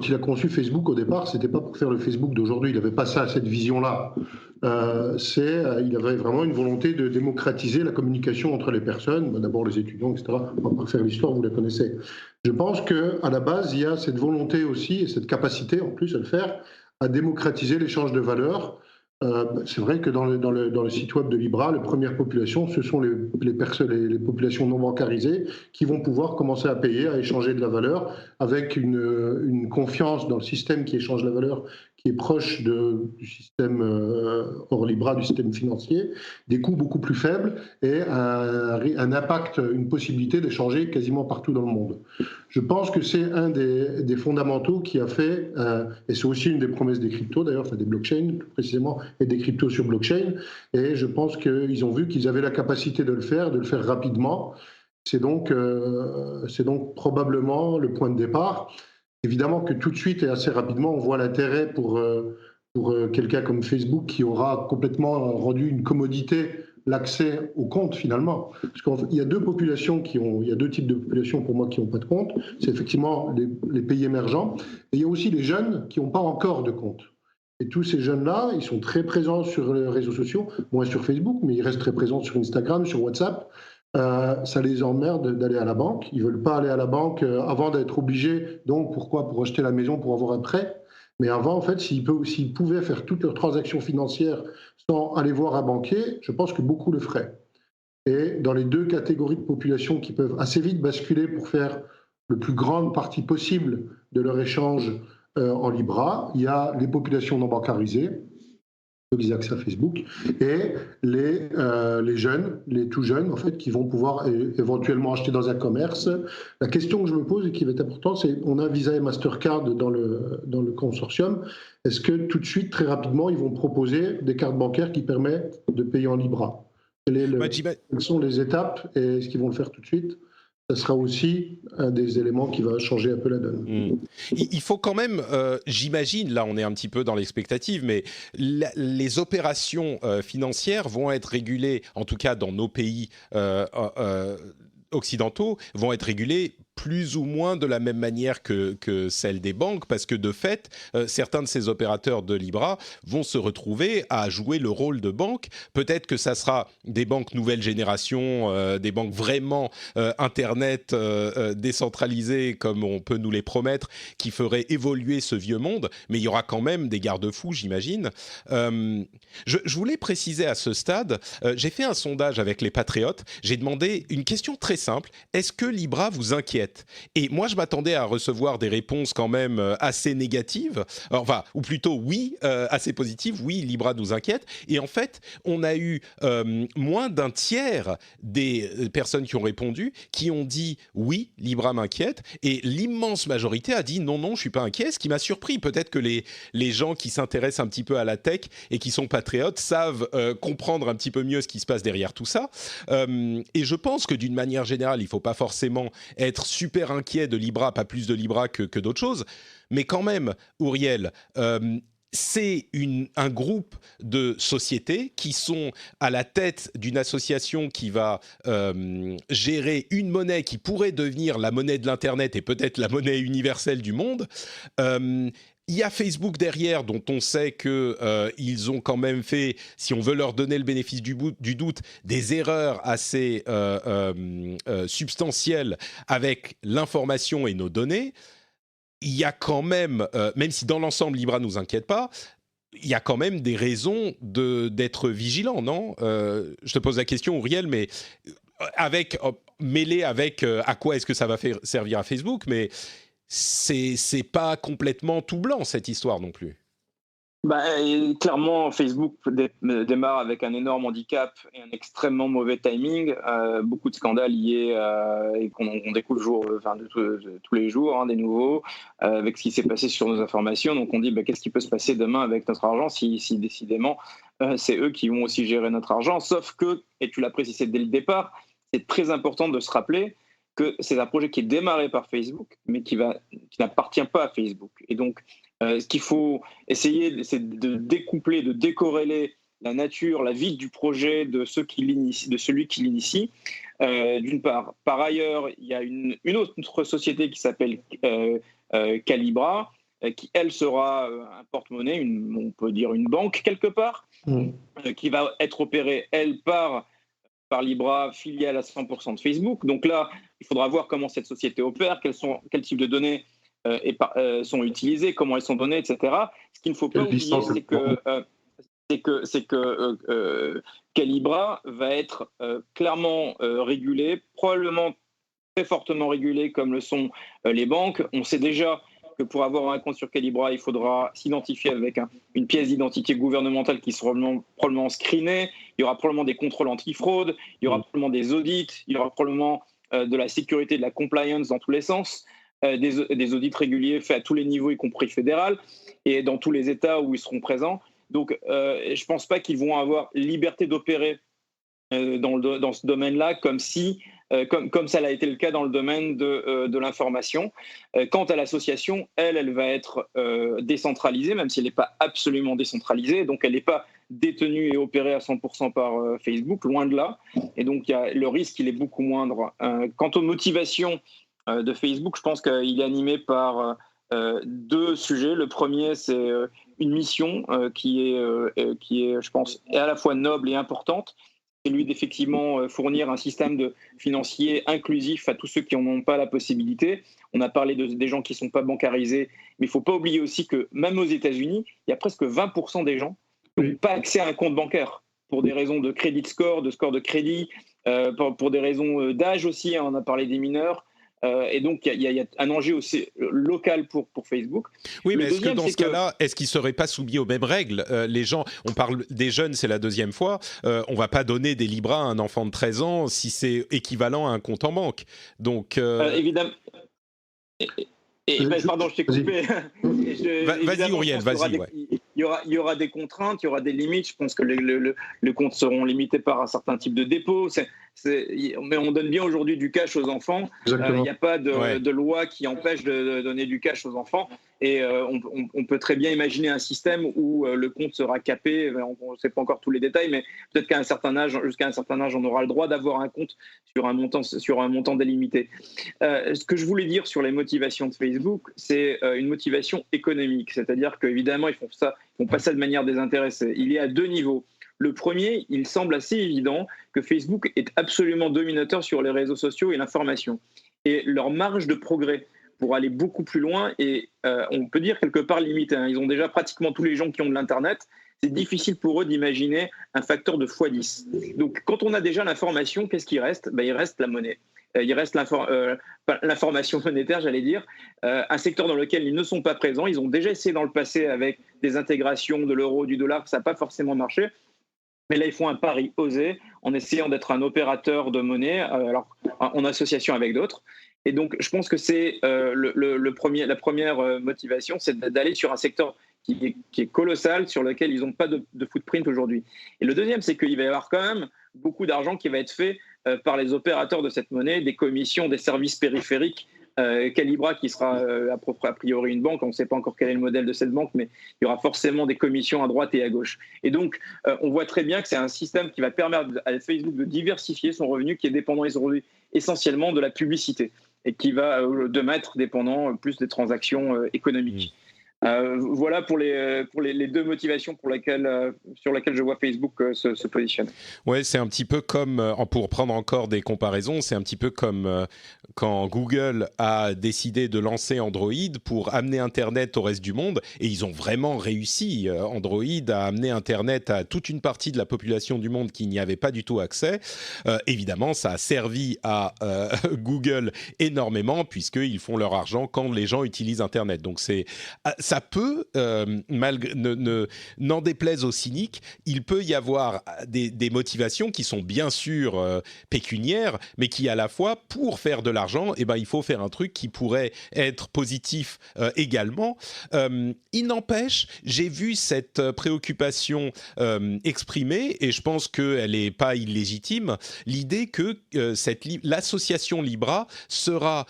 au départ, c'était pas pour faire le Facebook d'aujourd'hui, il n'avait pas cette vision-là. Il avait vraiment une volonté de démocratiser la communication entre les personnes, d'abord les étudiants, etc. On va pas faire l'histoire, vous la connaissez. Je pense qu'à la base, il y a cette volonté aussi, et cette capacité en plus à le faire, à démocratiser l'échange de valeurs. C'est vrai que dans le site web de Libra, les premières populations, ce sont les populations non bancarisées qui vont pouvoir commencer à payer, à échanger de la valeur, avec une confiance dans le système qui échange la valeur, qui est proche du système hors Libra, du système financier, des coûts beaucoup plus faibles et un impact, une possibilité d'échanger quasiment partout dans le monde. Je pense que c'est un des fondamentaux qui a fait, et c'est aussi une des promesses des cryptos d'ailleurs, enfin des blockchains plus précisément, et des cryptos sur blockchain, et je pense qu'ils ont vu qu'ils avaient la capacité de le faire rapidement. C'est donc probablement le point de départ. Évidemment que tout de suite et assez rapidement, on voit l'intérêt pour quelqu'un comme Facebook qui aura complètement rendu une commodité l'accès au compte finalement. Parce qu'il y a deux types de populations pour moi qui n'ont pas de compte. C'est effectivement les pays émergents, et il y a aussi les jeunes qui n'ont pas encore de compte. Et tous ces jeunes-là, ils sont très présents sur les réseaux sociaux, moins sur Facebook, mais ils restent très présents sur Instagram, sur WhatsApp. Ça les emmerde d'aller à la banque. Ils ne veulent pas aller à la banque avant d'être obligés. Donc, pourquoi? Pour acheter la maison, pour avoir un prêt. Mais avant, en fait, s'ils pouvaient faire toutes leurs transactions financières sans aller voir un banquier, je pense que beaucoup le feraient. Et dans les deux catégories de population qui peuvent assez vite basculer pour faire le plus grande partie possible de leur échange en Libra, il y a les populations non bancarisées, ceux qui ont accès à Facebook, et les jeunes, les tout jeunes, en fait, qui vont pouvoir éventuellement acheter dans un commerce. La question que je me pose et qui va être importante, c'est on a Visa et Mastercard dans le consortium. Est-ce que tout de suite, très rapidement, ils vont proposer des cartes bancaires qui permettent de payer en Libra? Quelles sont les étapes et est-ce qu'ils vont le faire tout de suite? Ça sera aussi un des éléments qui va changer un peu la donne. Il faut quand même, j'imagine, là on est un petit peu dans l'expectative, mais les opérations financières vont être régulées, en tout cas dans nos pays occidentaux, vont être régulées plus ou moins de la même manière que celle des banques, parce que de fait, certains de ces opérateurs de Libra vont se retrouver à jouer le rôle de banque. Peut-être que ça sera des banques nouvelle génération, des banques vraiment Internet décentralisées, comme on peut nous les promettre, qui feraient évoluer ce vieux monde, mais il y aura quand même des garde-fous, j'imagine. Je voulais préciser à ce stade, j'ai fait un sondage avec les patriotes, j'ai demandé une question très simple, est-ce que Libra vous inquiète ? Et moi, je m'attendais à recevoir des réponses quand même assez négatives, enfin, ou plutôt oui, assez positives. Oui, Libra nous inquiète. Et en fait, on a eu moins d'un tiers des personnes qui ont répondu qui ont dit oui, Libra m'inquiète. Et l'immense majorité a dit non, non, je ne suis pas inquiet. Ce qui m'a surpris, peut-être que les gens qui s'intéressent un petit peu à la tech et qui sont patriotes savent comprendre un petit peu mieux ce qui se passe derrière tout ça. Et je pense que d'une manière générale, il ne faut pas forcément être super inquiet de Libra, pas plus de Libra que d'autres choses, mais quand même, Ouriel, c'est un groupe de sociétés qui sont à la tête d'une association qui va gérer une monnaie qui pourrait devenir la monnaie de l'Internet et peut-être la monnaie universelle du monde. Il y a Facebook derrière, dont on sait qu'ils ont quand même fait, si on veut leur donner le bénéfice du doute, des erreurs assez substantielles avec l'information et nos données. Il y a quand même, même si dans l'ensemble Libra ne nous inquiète pas, il y a quand même des raisons d'être vigilant, non ? Je te pose la question, Ouriel, mais mêlé avec à quoi est-ce que ça va servir à Facebook, mais c'est pas complètement tout blanc, cette histoire non plus. Clairement, Facebook démarre avec un énorme handicap et un extrêmement mauvais timing. Beaucoup de scandales liés et qu'on découvre tous les jours, des nouveaux, avec ce qui s'est passé sur nos informations. Donc on dit qu'est-ce qui peut se passer demain avec notre argent si décidément c'est eux qui vont aussi gérer notre argent. Sauf que, et tu l'as précisé dès le départ, c'est très important de se rappeler que c'est un projet qui est démarré par Facebook, mais qui n'appartient pas à Facebook. Et donc, ce qu'il faut essayer, c'est de découpler, de décorréler la nature, la vie du projet de celui qui l'initie, d'une part. Par ailleurs, il y a une autre société qui s'appelle Calibra, qui, elle, sera un porte-monnaie, on peut dire une banque quelque part, qui va être opérée, elle, par Libra, filiale à 100% de Facebook. Donc là, il faudra voir comment cette société opère, quel type de données sont utilisées, comment elles sont données, etc. Ce qu'il ne faut pas oublier, c'est que Calibra va être clairement régulé, probablement très fortement régulé comme le sont les banques. On sait déjà que pour avoir un compte sur Calibra, il faudra s'identifier avec une pièce d'identité gouvernementale qui sera probablement screenée. Il y aura probablement des contrôles antifraude, il y aura probablement des audits, il y aura probablement de la sécurité, de la compliance dans tous les sens, des audits réguliers faits à tous les niveaux, y compris fédéral, et dans tous les États où ils seront présents. Donc, je ne pense pas qu'ils vont avoir liberté d'opérer dans ce domaine-là comme ça l'a été le cas dans le domaine de l'information. Quant à l'association, elle va être décentralisée, même si elle n'est pas absolument décentralisée, donc elle n'est pas détenue et opérée à 100% par Facebook, loin de là, et donc le risque il est beaucoup moindre. Quant aux motivations de Facebook, je pense qu'il est animé par deux sujets. Le premier, c'est une mission qui est, je pense, à la fois noble et importante, c'est lui d'effectivement fournir un système financier inclusif à tous ceux qui n'en ont pas la possibilité. On a parlé des gens qui ne sont pas bancarisés, mais il ne faut pas oublier aussi que même aux États-Unis, il y a presque 20% des gens qui n'ont pas accès à un compte bancaire pour des raisons de credit score, de score de crédit, pour des raisons d'âge aussi, on a parlé des mineurs. Et donc, il y a un enjeu aussi local pour Facebook. Oui, mais est-ce que dans ce cas-là, est-ce qu'ils ne seraient pas soumis aux mêmes règles ? Les gens, on parle des jeunes, c'est la deuxième fois, on ne va pas donner des Libras à un enfant de 13 ans si c'est équivalent à un compte en banque. Donc, évidemment. Pardon, je t'ai coupé. Vas-y, Ouriel, vas-y. Il y aura des contraintes, il y aura des limites. Je pense que les comptes seront limités par un certain type de dépôt. Mais on donne bien aujourd'hui du cash aux enfants. Il n'y a pas de loi qui empêche de donner du cash aux enfants. Et on peut très bien imaginer un système où le compte sera capé. On ne sait pas encore tous les détails, mais peut-être jusqu'à un certain âge, on aura le droit d'avoir un compte sur un montant délimité. Ce que je voulais dire sur les motivations de Facebook, c'est une motivation économique. C'est-à-dire qu'évidemment, ils font pas ça de manière désintéressée. Il y a deux niveaux. Le premier, il semble assez évident que Facebook est absolument dominateur sur les réseaux sociaux et l'information. Et leur marge de progrès pour aller beaucoup plus loin est, on peut dire, quelque part limitée. Ils ont déjà pratiquement tous les gens qui ont de l'Internet. C'est difficile pour eux d'imaginer un facteur de x10. Donc, quand on a déjà l'information, qu'est-ce qui reste ? Il reste la monnaie. Il reste l'information monétaire, j'allais dire, un secteur dans lequel ils ne sont pas présents. Ils ont déjà essayé dans le passé avec des intégrations de l'euro, du dollar, ça n'a pas forcément marché. Mais là, ils font un pari osé en essayant d'être un opérateur de monnaie, alors en association avec d'autres. Et donc, je pense que c'est la première motivation, c'est d'aller sur un secteur qui est colossal, sur lequel ils n'ont pas de footprint aujourd'hui. Et le deuxième, c'est qu'il va y avoir quand même beaucoup d'argent qui va être fait par les opérateurs de cette monnaie, des commissions, des services périphériques. Calibra, qui sera a priori une banque, on ne sait pas encore quel est le modèle de cette banque, mais il y aura forcément des commissions à droite et à gauche. Et donc, on voit très bien que c'est un système qui va permettre à Facebook de diversifier son revenu, qui est dépendant aujourd'hui essentiellement de la publicité, et qui va demain être dépendant plus des transactions économiques. Voilà pour les deux motivations sur lesquelles je vois Facebook se positionner. Ouais, c'est un petit peu comme, pour prendre encore des comparaisons, c'est un petit peu comme quand Google a décidé de lancer Android pour amener Internet au reste du monde, et ils ont vraiment réussi, Android, à amener Internet à toute une partie de la population du monde qui n'y avait pas du tout accès. Évidemment, ça a servi à Google énormément, puisqu'ils font leur argent quand les gens utilisent Internet. Donc ça peut, n'en déplaise aux cyniques, il peut y avoir des motivations qui sont bien sûr pécuniaires, mais qui à la fois, pour faire de l'argent, il faut faire un truc qui pourrait être positif également. Il n'empêche, j'ai vu cette préoccupation exprimée, et je pense qu'elle n'est pas illégitime, l'idée que l'association Libra sera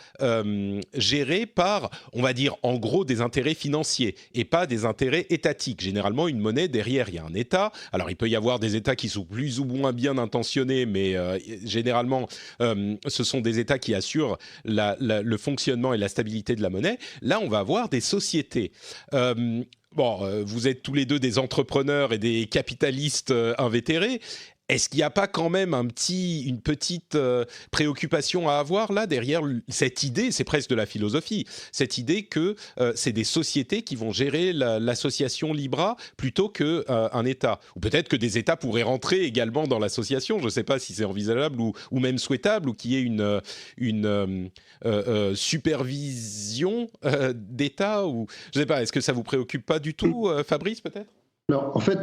gérée par, on va dire, en gros, des intérêts financiers et pas des intérêts étatiques. Généralement, une monnaie, derrière, il y a un État. Alors, il peut y avoir des États qui sont plus ou moins bien intentionnés, mais généralement, ce sont des États qui assurent le fonctionnement et la stabilité de la monnaie. Là, on va avoir des sociétés. Vous êtes tous les deux des entrepreneurs et des capitalistes invétérés. Est-ce qu'il n'y a pas quand même une petite préoccupation à avoir là derrière cette idée, c'est presque de la philosophie, cette idée que c'est des sociétés qui vont gérer l'association Libra plutôt qu'un État? Ou peut-être que des États pourraient rentrer également dans l'association, je ne sais pas si c'est envisageable ou même souhaitable, ou qu'il y ait une supervision d'État, ou je ne sais pas, est-ce que ça ne vous préoccupe pas du tout, Fabrice, peut-être? Non, en fait...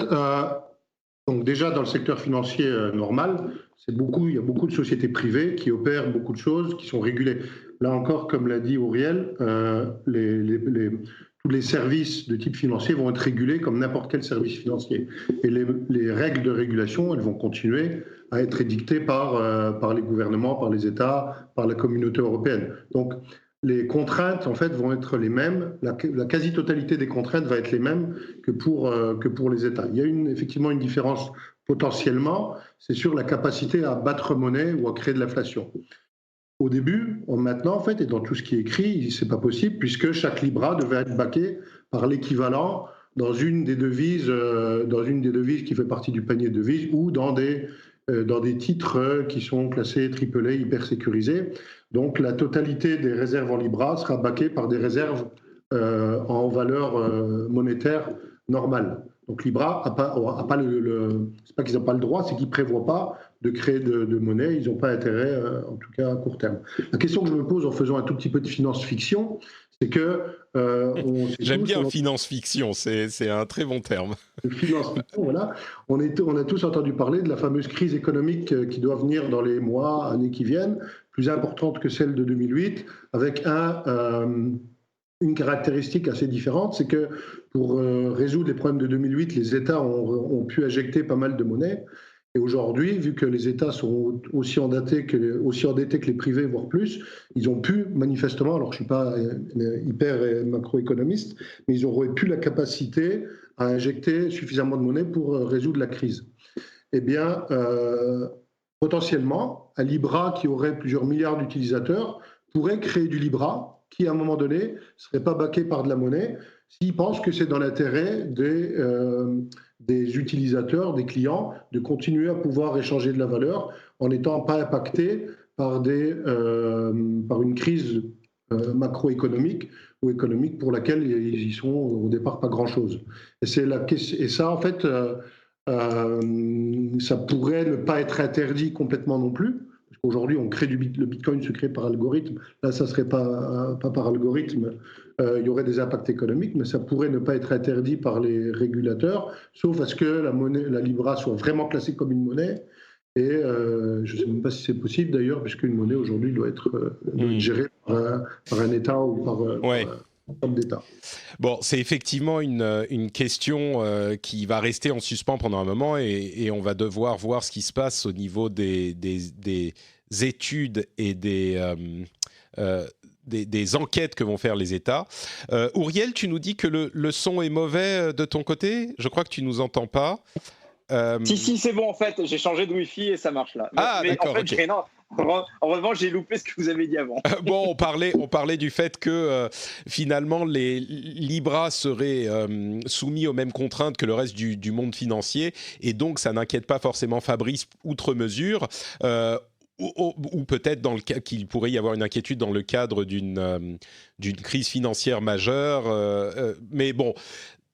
Donc déjà, dans le secteur financier normal, il y a beaucoup de sociétés privées qui opèrent beaucoup de choses, qui sont régulées. Là encore, comme l'a dit Auriel, tous les services de type financier vont être régulés comme n'importe quel service financier. Et les règles de régulation, elles vont continuer à être édictées par les gouvernements, par les États, par la communauté européenne. Donc, les contraintes, en fait, vont être les mêmes. La quasi-totalité des contraintes va être les mêmes que pour les États. Il y a effectivement une différence potentiellement, c'est sur la capacité à battre monnaie ou à créer de l'inflation. Au début, maintenant, en fait, et dans tout ce qui est écrit, c'est pas possible, puisque chaque Libra devait être backé par l'équivalent dans une des devises qui fait partie du panier de devises, ou dans des titres qui sont classés AAA, hyper sécurisés. Donc la totalité des réserves en Libra sera backée par des réserves en valeur monétaire normale. Donc Libra a pas c'est pas qu'ils n'ont pas le droit, c'est qu'ils ne prévoient pas de créer de monnaie, ils n'ont pas intérêt, en tout cas à court terme. La question que je me pose en faisant un tout petit peu de finance-fiction, c'est que... J'aime bien finance-fiction, c'est un très bon terme. Finance-fiction, voilà. On a tous entendu parler de la fameuse crise économique qui doit venir dans les mois, années qui viennent, plus importante que celle de 2008, avec une caractéristique assez différente, c'est que pour résoudre les problèmes de 2008, les États ont pu injecter pas mal de monnaie. Et aujourd'hui, vu que les États sont aussi endettés que les privés, voire plus, ils ont pu, manifestement, alors je ne suis pas hyper macroéconomiste, mais ils auraient pu la capacité à injecter suffisamment de monnaie pour résoudre la crise. Eh bien, potentiellement, un Libra qui aurait plusieurs milliards d'utilisateurs pourrait créer du Libra qui, à un moment donné, ne serait pas backé par de la monnaie s'ils pensent que c'est dans l'intérêt des utilisateurs, des clients, de continuer à pouvoir échanger de la valeur en n'étant pas impactés par une crise macroéconomique ou économique pour laquelle ils sont au départ pas grand-chose. Et ça, en fait, ça pourrait ne pas être interdit complètement non plus. Parce qu'aujourd'hui, le Bitcoin se crée par algorithme. Là, ça ne serait pas par algorithme. Il y aurait des impacts économiques, mais ça pourrait ne pas être interdit par les régulateurs, sauf à ce que la Libra soit vraiment classée comme une monnaie. Et je ne sais même pas si c'est possible d'ailleurs, puisqu'une monnaie aujourd'hui doit être gérée par un État ou par d'État. Bon, c'est effectivement une question qui va rester en suspens pendant un moment, et on va devoir voir ce qui se passe au niveau des études et des enquêtes que vont faire les États. Auriel, tu nous dis que le son est mauvais de ton côté. Je crois que tu nous entends pas. Si, c'est bon, en fait. J'ai changé de Wi-Fi et ça marche là. Ah, d'accord, en fait, ok. En revanche, j'ai loupé ce que vous avez dit avant. Bon, on parlait du fait que finalement les Libra seraient soumis aux mêmes contraintes que le reste du monde financier, et donc ça n'inquiète pas forcément Fabrice outre mesure. Ou peut-être dans le cas qu'il pourrait y avoir une inquiétude dans le cadre d'une crise financière majeure. Mais bon,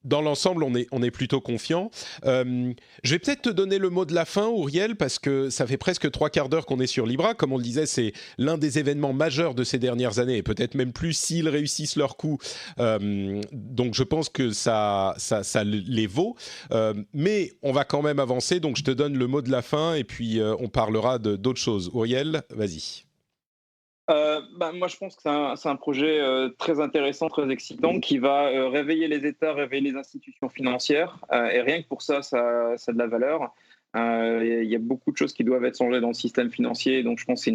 dans l'ensemble, on est plutôt confiant. Je vais peut-être te donner le mot de la fin, Auriel, parce que ça fait presque 3/4 d'heure qu'on est sur Libra. Comme on le disait, c'est l'un des événements majeurs de ces dernières années, et peut-être même plus s'ils réussissent leur coup. Donc je pense que ça les vaut. Mais on va quand même avancer, donc je te donne le mot de la fin, et puis on parlera d'autres choses. Auriel, vas-y. Moi, je pense que c'est un projet très intéressant, très excitant, qui va réveiller les États, réveiller les institutions financières. Et rien que pour ça, ça a de la valeur. Il y a beaucoup de choses qui doivent être changées dans le système financier. Donc, je pense que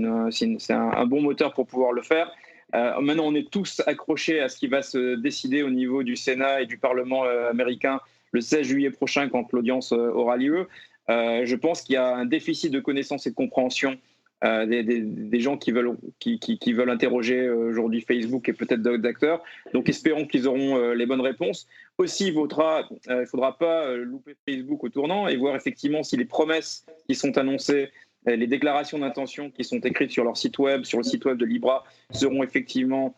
c'est un bon moteur pour pouvoir le faire. Maintenant, on est tous accrochés à ce qui va se décider au niveau du Sénat et du Parlement américain le 16 juillet prochain, quand l'audience aura lieu. Je pense qu'il y a un déficit de connaissance et de compréhension des gens qui veulent interroger aujourd'hui Facebook et peut-être d'autres acteurs. Donc espérons qu'ils auront les bonnes réponses. Aussi, il ne faudra pas louper Facebook au tournant et voir effectivement si les promesses qui sont annoncées, les déclarations d'intention qui sont écrites sur leur site web, sur le site web de Libra, seront effectivement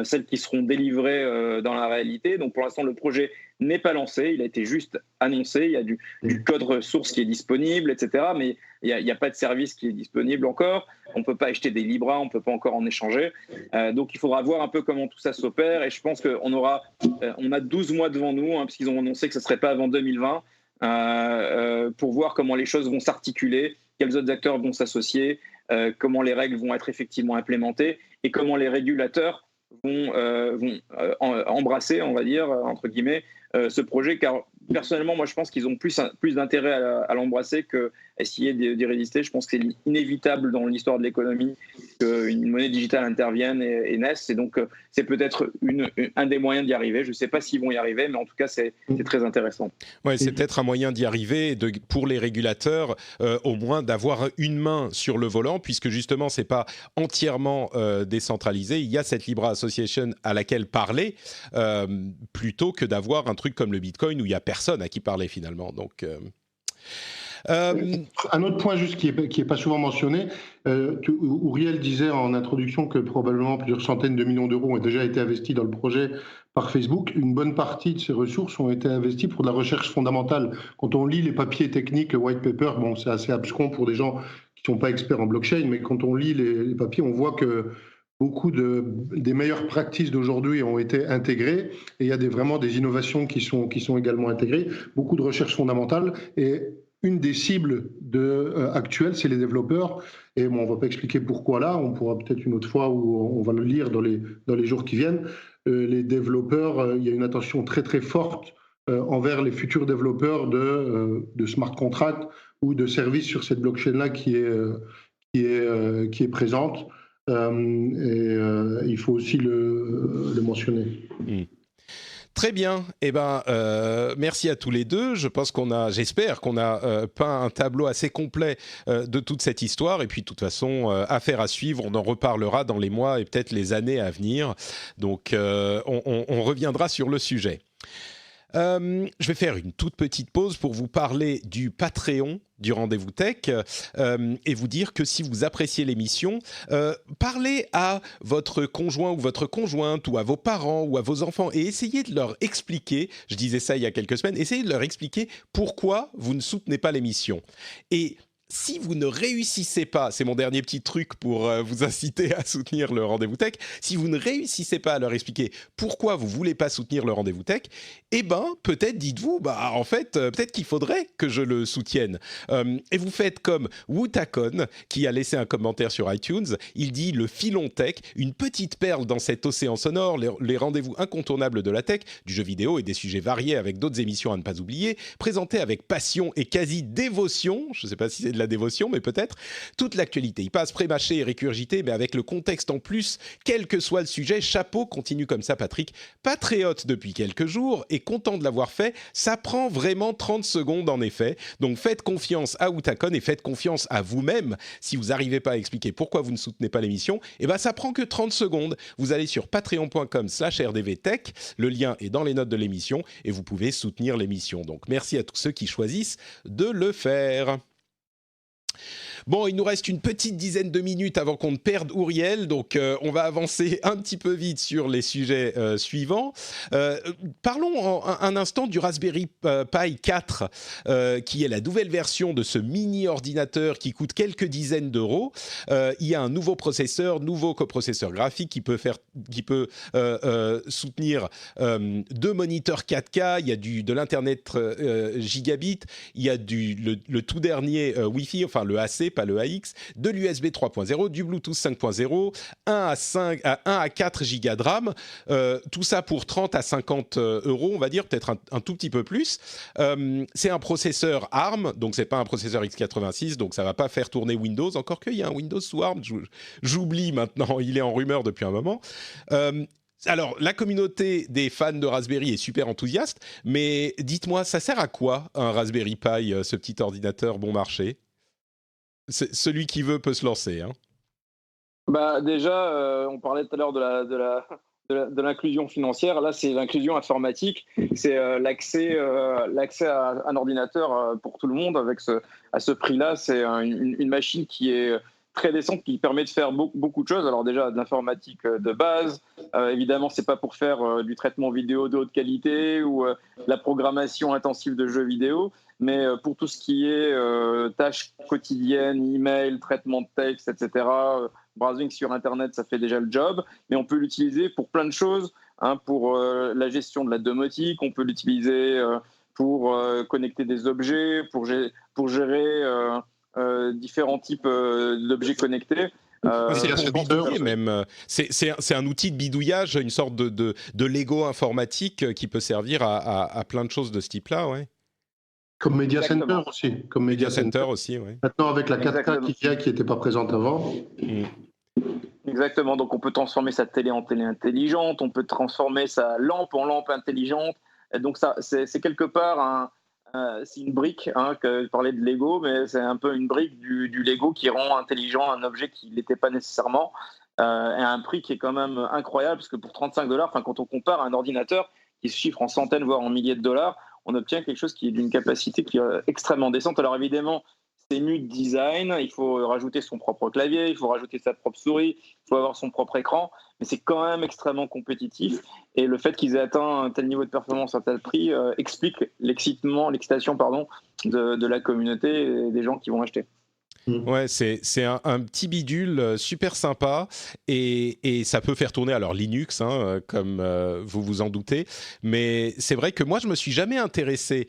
celles qui seront délivrées dans la réalité. Donc pour l'instant, le projet n'est pas lancé, il a été juste annoncé, il y a du code ressource qui est disponible, etc. Mais il n'y a pas de service qui est disponible encore, on ne peut pas acheter des Libra, on ne peut pas encore en échanger. Donc il faudra voir un peu comment tout ça s'opère, et je pense qu'on a 12 mois devant nous, parce qu'ils ont annoncé que ce ne serait pas avant 2020, pour voir comment les choses vont s'articuler, quels autres acteurs vont s'associer, comment les règles vont être effectivement implémentées, et comment les régulateurs vont embrasser, on va dire, entre guillemets, ce projet, car personnellement, moi, je pense qu'ils ont plus d'intérêt à l'embrasser qu'essayer d'y résister. Je pense que c'est inévitable dans l'histoire de l'économie qu'une monnaie digitale intervienne et naisse, et donc c'est peut-être un des moyens d'y arriver. Je ne sais pas s'ils vont y arriver, mais en tout cas, c'est très intéressant. Ouais, c'est peut-être un moyen d'y arriver, pour les régulateurs, au moins d'avoir une main sur le volant, puisque justement, ce n'est pas entièrement décentralisé. Il y a cette Libra Association à laquelle parler, plutôt que d'avoir un truc comme le Bitcoin où il n'y a personne à qui parler finalement. Donc, un autre point juste qui est pas souvent mentionné, Auriel disait en introduction que probablement plusieurs centaines de millions d'euros ont déjà été investis dans le projet par Facebook. Une bonne partie de ces ressources ont été investies pour de la recherche fondamentale. Quand on lit les papiers techniques, le white paper, bon, c'est assez abscon pour des gens qui ne sont pas experts en blockchain, mais quand on lit les papiers, on voit que beaucoup des meilleures pratiques d'aujourd'hui ont été intégrées, et il y a vraiment des innovations qui sont également intégrées, beaucoup de recherche fondamentale, et une des cibles actuelles, c'est les développeurs. Et bon, on ne va pas expliquer pourquoi là, on pourra peut-être une autre fois où on va le lire dans les jours qui viennent. Les développeurs, il y a une attention très très forte envers les futurs développeurs de smart contracts ou de services sur cette blockchain-là qui est présente. Il faut aussi le mentionner. Très bien. Merci à tous les deux. J'espère qu'on a peint un tableau assez complet de toute cette histoire. Et puis, de toute façon, affaire à suivre. On en reparlera dans les mois et peut-être les années à venir. Donc, on reviendra sur le sujet. Je vais faire une toute petite pause pour vous parler du Patreon du Rendez-vous Tech et vous dire que si vous appréciez l'émission, parlez à votre conjoint ou votre conjointe ou à vos parents ou à vos enfants et essayez de leur expliquer, je disais ça il y a quelques semaines, essayez de leur expliquer pourquoi vous ne soutenez pas l'émission. Et si vous ne réussissez pas, c'est mon dernier petit truc pour vous inciter à soutenir le Rendez-vous Tech, si vous ne réussissez pas à leur expliquer pourquoi vous ne voulez pas soutenir le Rendez-vous Tech, peut-être dites-vous, en fait, peut-être qu'il faudrait que je le soutienne. Et vous faites comme Woutakon, qui a laissé un commentaire sur iTunes. Il dit « Le filon tech, une petite perle dans cet océan sonore, les rendez-vous incontournables de la tech, du jeu vidéo et des sujets variés avec d'autres émissions à ne pas oublier, présentés avec passion et quasi-dévotion », je ne sais pas si c'est de la dévotion, mais peut-être toute l'actualité. Il passe pré-mâché et récurgité, mais avec le contexte en plus, quel que soit le sujet. Chapeau, continue comme ça Patrick. Patriote depuis quelques jours et content de l'avoir fait. Ça prend vraiment 30 secondes en effet. Donc faites confiance à Woutakon et faites confiance à vous-même. Si vous n'arrivez pas à expliquer pourquoi vous ne soutenez pas l'émission, eh ben ça prend que 30 secondes. Vous allez sur patreon.com/rdvtech. Le lien est dans les notes de l'émission et vous pouvez soutenir l'émission. Donc merci à tous ceux qui choisissent de le faire. Bon, il nous reste une petite dizaine de minutes avant qu'on ne perde Ouriel, donc on va avancer un petit peu vite sur les sujets suivants. Parlons un instant du Raspberry Pi 4, qui est la nouvelle version de ce mini-ordinateur qui coûte quelques dizaines d'euros. Il y a un nouveau processeur, nouveau coprocesseur graphique qui peut soutenir 2 moniteurs 4K, il y a de l'Internet gigabit, il y a le tout dernier Wi-Fi, enfin le AC, pas le AX, de l'USB 3.0, du Bluetooth 5.0, 1 à 4 gigas de RAM, tout ça pour 30 à 50 euros, on va dire, peut-être un tout petit peu plus. C'est un processeur ARM, donc c'est pas un processeur x86, donc ça va pas faire tourner Windows, encore qu'il y a un Windows sous ARM, j'oublie maintenant, il est en rumeur depuis un moment. Alors, la communauté des fans de Raspberry est super enthousiaste, mais dites-moi, ça sert à quoi un Raspberry Pi, ce petit ordinateur bon marché ? Celui qui veut peut se lancer. Hein. Bah déjà, on parlait tout à l'heure de l'inclusion financière. Là, c'est l'inclusion informatique. C'est l'accès à un ordinateur pour tout le monde à ce prix-là. C'est une machine qui est très décente, qui permet de faire beaucoup de choses. Alors déjà, de l'informatique de base. Évidemment, c'est pas pour faire du traitement vidéo de haute qualité ou la programmation intensive de jeux vidéo. Mais pour tout ce qui est tâches quotidiennes, email, traitement de texte, etc., browsing sur Internet, ça fait déjà le job. Mais on peut l'utiliser pour plein de choses, hein, pour la gestion de la domotique, on peut l'utiliser pour connecter des objets, pour gérer différents types d'objets connectés. C'est pour bidouiller même. C'est un outil de bidouillage, une sorte de Lego informatique qui peut servir à plein de choses de ce type-là, ouais. Comme Media Center aussi. Comme Media Center aussi, oui. Maintenant, avec la 4K qui n'était pas présente avant. Exactement. Donc, on peut transformer sa télé en télé intelligente, on peut transformer sa lampe en lampe intelligente. Et donc, ça, c'est quelque part c'est une brique, hein, que je parlais de Lego, mais c'est un peu une brique du Lego qui rend intelligent un objet qui ne l'était pas nécessairement, et à un prix qui est quand même incroyable, parce que pour $35, quand on compare à un ordinateur qui se chiffre en centaines, voire en milliers de dollars, on obtient quelque chose qui est d'une capacité qui est extrêmement décente. Alors évidemment, c'est nu de design, il faut rajouter son propre clavier, il faut rajouter sa propre souris, il faut avoir son propre écran, mais c'est quand même extrêmement compétitif. Et le fait qu'ils aient atteint un tel niveau de performance à tel prix explique l'excitation de la communauté et des gens qui vont acheter. Ouais, c'est un petit bidule super sympa et ça peut faire tourner alors Linux, hein, comme vous vous en doutez, mais c'est vrai que moi je me suis jamais intéressé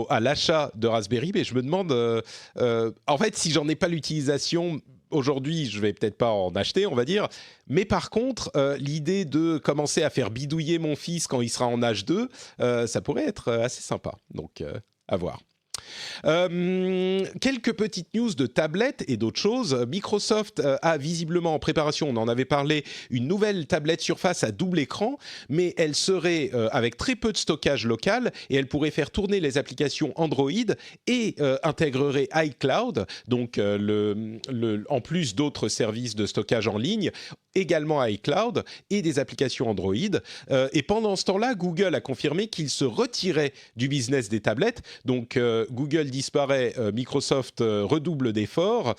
à l'achat de Raspberry, mais je me demande en fait si j'en ai pas l'utilisation aujourd'hui, je vais peut-être pas en acheter, on va dire, mais par contre l'idée de commencer à faire bidouiller mon fils quand il sera en âge 2, ça pourrait être assez sympa, donc à voir. Quelques petites news de tablettes et d'autres choses. Microsoft a visiblement en préparation, on en avait parlé, une nouvelle tablette Surface à double écran, mais elle serait avec très peu de stockage local et elle pourrait faire tourner les applications Android et intégrerait iCloud, donc en plus d'autres services de stockage en ligne, également iCloud et des applications Android. Et pendant ce temps-là, Google a confirmé qu'il se retirait du business des tablettes, donc Google disparaît, Microsoft redouble d'efforts.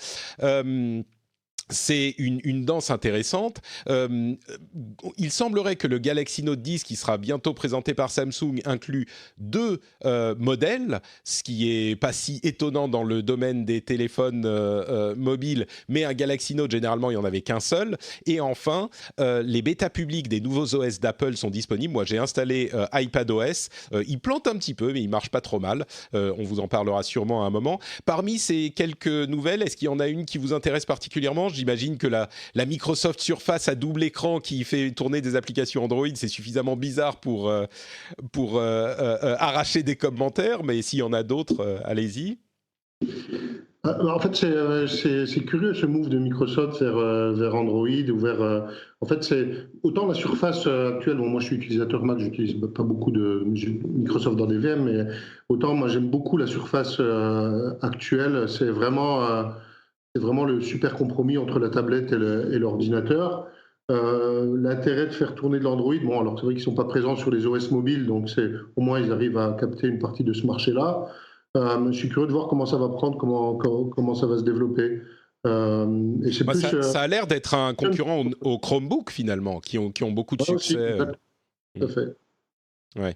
C'est une danse intéressante. Il semblerait que le Galaxy Note 10, qui sera bientôt présenté par Samsung, inclut 2 modèles, ce qui est pas si étonnant dans le domaine des téléphones mobiles, mais un Galaxy Note, généralement, il n'y en avait qu'un seul. Et enfin, les bêtas publics des nouveaux OS d'Apple sont disponibles. Moi, j'ai installé iPadOS. Il plante un petit peu, mais il marche pas trop mal. On vous en parlera sûrement à un moment. Parmi ces quelques nouvelles, est-ce qu'il y en a une qui vous intéresse particulièrement ? J'imagine que la Microsoft Surface à double écran qui fait tourner des applications Android, c'est suffisamment bizarre pour arracher des commentaires, mais s'il y en a d'autres, allez-y. En fait, c'est curieux ce move de Microsoft vers Android ou en fait, c'est autant la surface actuelle. Bon, moi, je suis utilisateur Mac, j'utilise pas beaucoup de Microsoft dans des VM, mais autant moi, j'aime beaucoup la surface actuelle. C'est vraiment le super compromis entre la tablette et l'ordinateur. L'intérêt de faire tourner de l'Android, bon, alors c'est vrai qu'ils ne sont pas présents sur les OS mobiles, donc au moins ils arrivent à capter une partie de ce marché-là. Je suis curieux de voir comment ça va prendre, comment ça va se développer. Et c'est plus. Ça a l'air d'être un concurrent au Chromebook finalement, qui ont beaucoup de succès. Tout à fait. Ouais.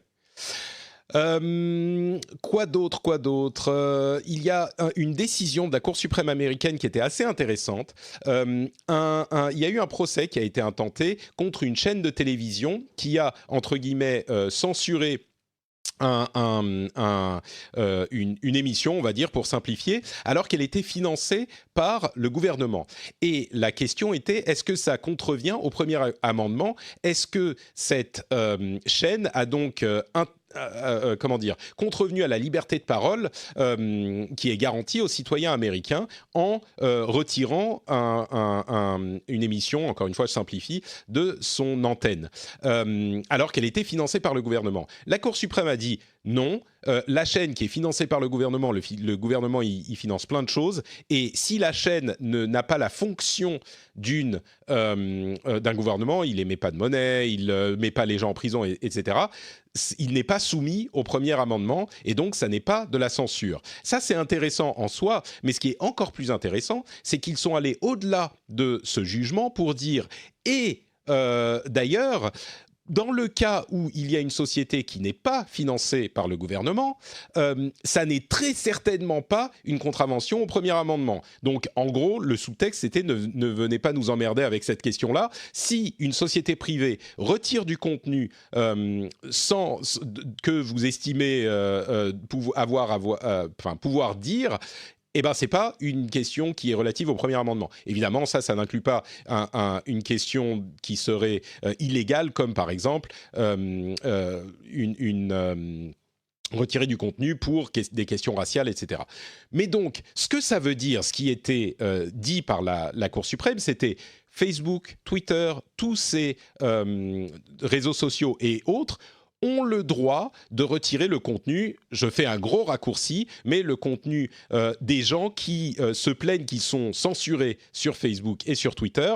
Quoi d'autre il y a une décision de la Cour suprême américaine qui était assez intéressante. Il y a eu un procès qui a été intenté contre une chaîne de télévision qui a, entre guillemets, censuré une émission, on va dire, pour simplifier, alors qu'elle était financée par le gouvernement. Et la question était, est-ce que ça contrevient au premier amendement ? Est-ce que cette chaîne a donc contrevenu à la liberté de parole qui est garantie aux citoyens américains en retirant une émission, encore une fois je simplifie, de son antenne, alors qu'elle était financée par le gouvernement. La Cour suprême a dit non, la chaîne qui est financée par le gouvernement, le gouvernement il finance plein de choses, et si la chaîne n'a pas la fonction d'un gouvernement, il émet pas de monnaie, il met pas les gens en prison, etc., il n'est pas soumis au premier amendement, et donc ça n'est pas de la censure. Ça, c'est intéressant en soi, mais ce qui est encore plus intéressant, c'est qu'ils sont allés au-delà de ce jugement pour dire, et d'ailleurs, dans le cas où il y a une société qui n'est pas financée par le gouvernement, ça n'est très certainement pas une contravention au premier amendement. Donc, en gros, le sous-texte, c'était ne venez pas nous emmerder avec cette question-là. Si une société privée retire du contenu que vous estimez pouvoir dire, eh ben, c'est pas une question qui est relative au premier amendement. Évidemment, ça n'inclut pas une question qui serait illégale, comme par exemple retirer du contenu pour des questions raciales, etc. Mais donc, ce que ça veut dire, ce qui était dit par la Cour suprême, c'était Facebook, Twitter, tous ces réseaux sociaux et autres ont le droit de retirer le contenu, je fais un gros raccourci, mais le contenu des gens qui se plaignent qu'ils sont censurés sur Facebook et sur Twitter.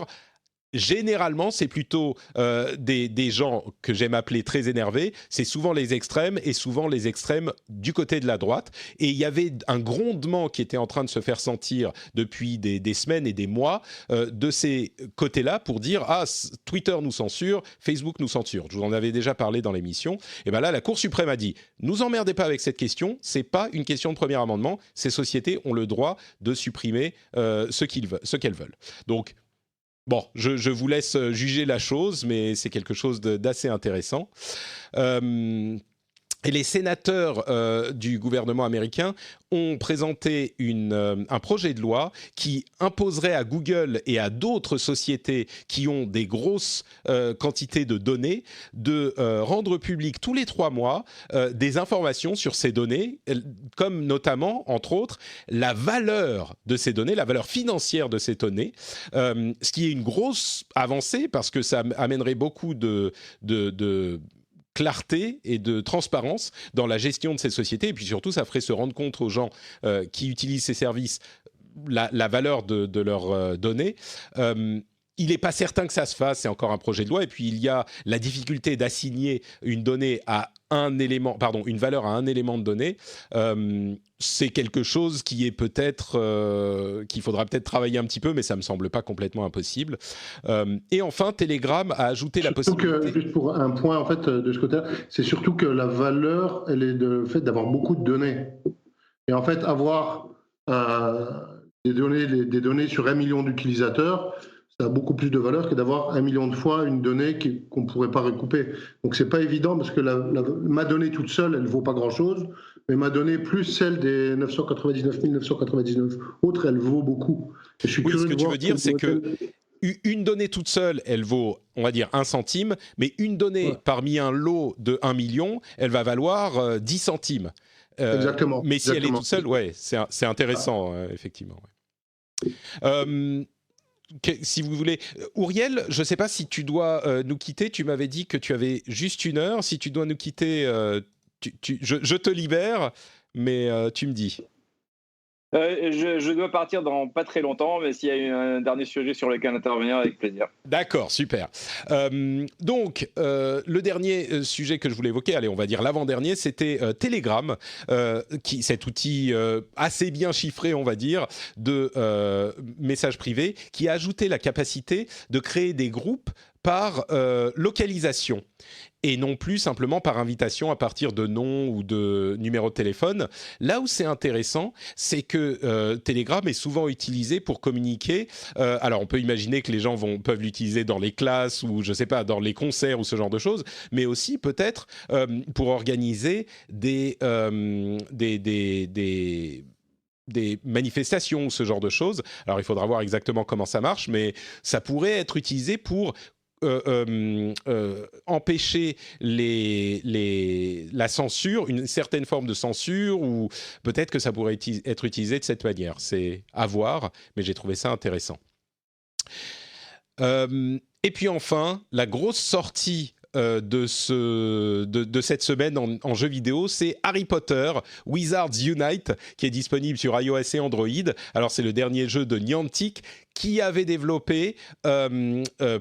Généralement, c'est plutôt des gens que j'aime appeler très énervés. C'est souvent les extrêmes, et souvent les extrêmes du côté de la droite. Et il y avait un grondement qui était en train de se faire sentir depuis des semaines et des mois de ces côtés-là pour dire « Ah, Twitter nous censure, Facebook nous censure ». Je vous en avais déjà parlé dans l'émission. Et bien là, la Cour suprême a dit « Nous emmerdez pas avec cette question, c'est pas une question de premier amendement. Ces sociétés ont le droit de supprimer ce qu'elles veulent. » Donc, bon, je vous laisse juger la chose, mais c'est quelque chose d'assez intéressant. Et les sénateurs du gouvernement américain ont présenté un projet de loi qui imposerait à Google et à d'autres sociétés qui ont des grosses quantités de données de rendre public tous les 3 mois des informations sur ces données, comme notamment, entre autres, la valeur de ces données, la valeur financière de ces données, ce qui est une grosse avancée parce que ça amènerait beaucoup de clarté et de transparence dans la gestion de ces sociétés, et puis surtout ça ferait se rendre compte aux gens qui utilisent ces services la valeur de leurs données. Il n'est pas certain que ça se fasse, c'est encore un projet de loi, et puis il y a la difficulté d'assigner une valeur à un élément de données. C'est quelque chose qui est qu'il faudra peut-être travailler un petit peu, mais ça me semble pas complètement impossible. Et enfin, Telegram a ajouté la possibilité. Juste pour un point en fait de ce côté-là, c'est surtout que la valeur, elle est le fait d'avoir beaucoup de données. Et en fait, avoir des données sur 1 million d'utilisateurs, ça a beaucoup plus de valeur que d'avoir 1 million de fois une donnée qu'on ne pourrait pas recouper. Donc, ce n'est pas évident parce que ma donnée toute seule, elle ne vaut pas grand-chose, mais ma donnée plus celle des 999 999 autres, elle vaut beaucoup. Et ce que tu veux dire, c'est que une donnée toute seule, elle vaut, on va dire, 1 centime, mais une donnée parmi un lot de 1 million, elle va valoir 10 centimes. Exactement. Mais si elle est toute seule, ouais, c'est intéressant, effectivement. Ouais. Si vous voulez, Ouriel, je ne sais pas si tu dois nous quitter. Tu m'avais dit que tu avais juste 1 heure. Si tu dois nous quitter, je te libère, mais tu me dis. Je dois partir dans pas très longtemps, mais s'il y a un dernier sujet sur lequel intervenir, avec plaisir. D'accord, super. Donc, le dernier sujet que je voulais évoquer, allez, on va dire l'avant-dernier, c'était Telegram, cet outil assez bien chiffré, on va dire, de messages privés, qui a ajouté la capacité de créer des groupes par localisation et non plus simplement par invitation à partir de nom ou de numéro de téléphone. Là où c'est intéressant, c'est que Telegram est souvent utilisé pour communiquer. Alors, on peut imaginer que les gens peuvent l'utiliser dans les classes ou, je ne sais pas, dans les concerts ou ce genre de choses, mais aussi peut-être pour organiser des manifestations ou ce genre de choses. Alors, il faudra voir exactement comment ça marche, mais ça pourrait être utilisé pour empêcher la censure, une certaine forme de censure, ou peut-être que ça pourrait être utilisé de cette manière. C'est à voir, mais j'ai trouvé ça intéressant. Et puis enfin, la grosse sortie de cette semaine en jeu vidéo, c'est Harry Potter Wizards Unite, qui est disponible sur iOS et Android. Alors, c'est le dernier jeu de Niantic, qui avait développé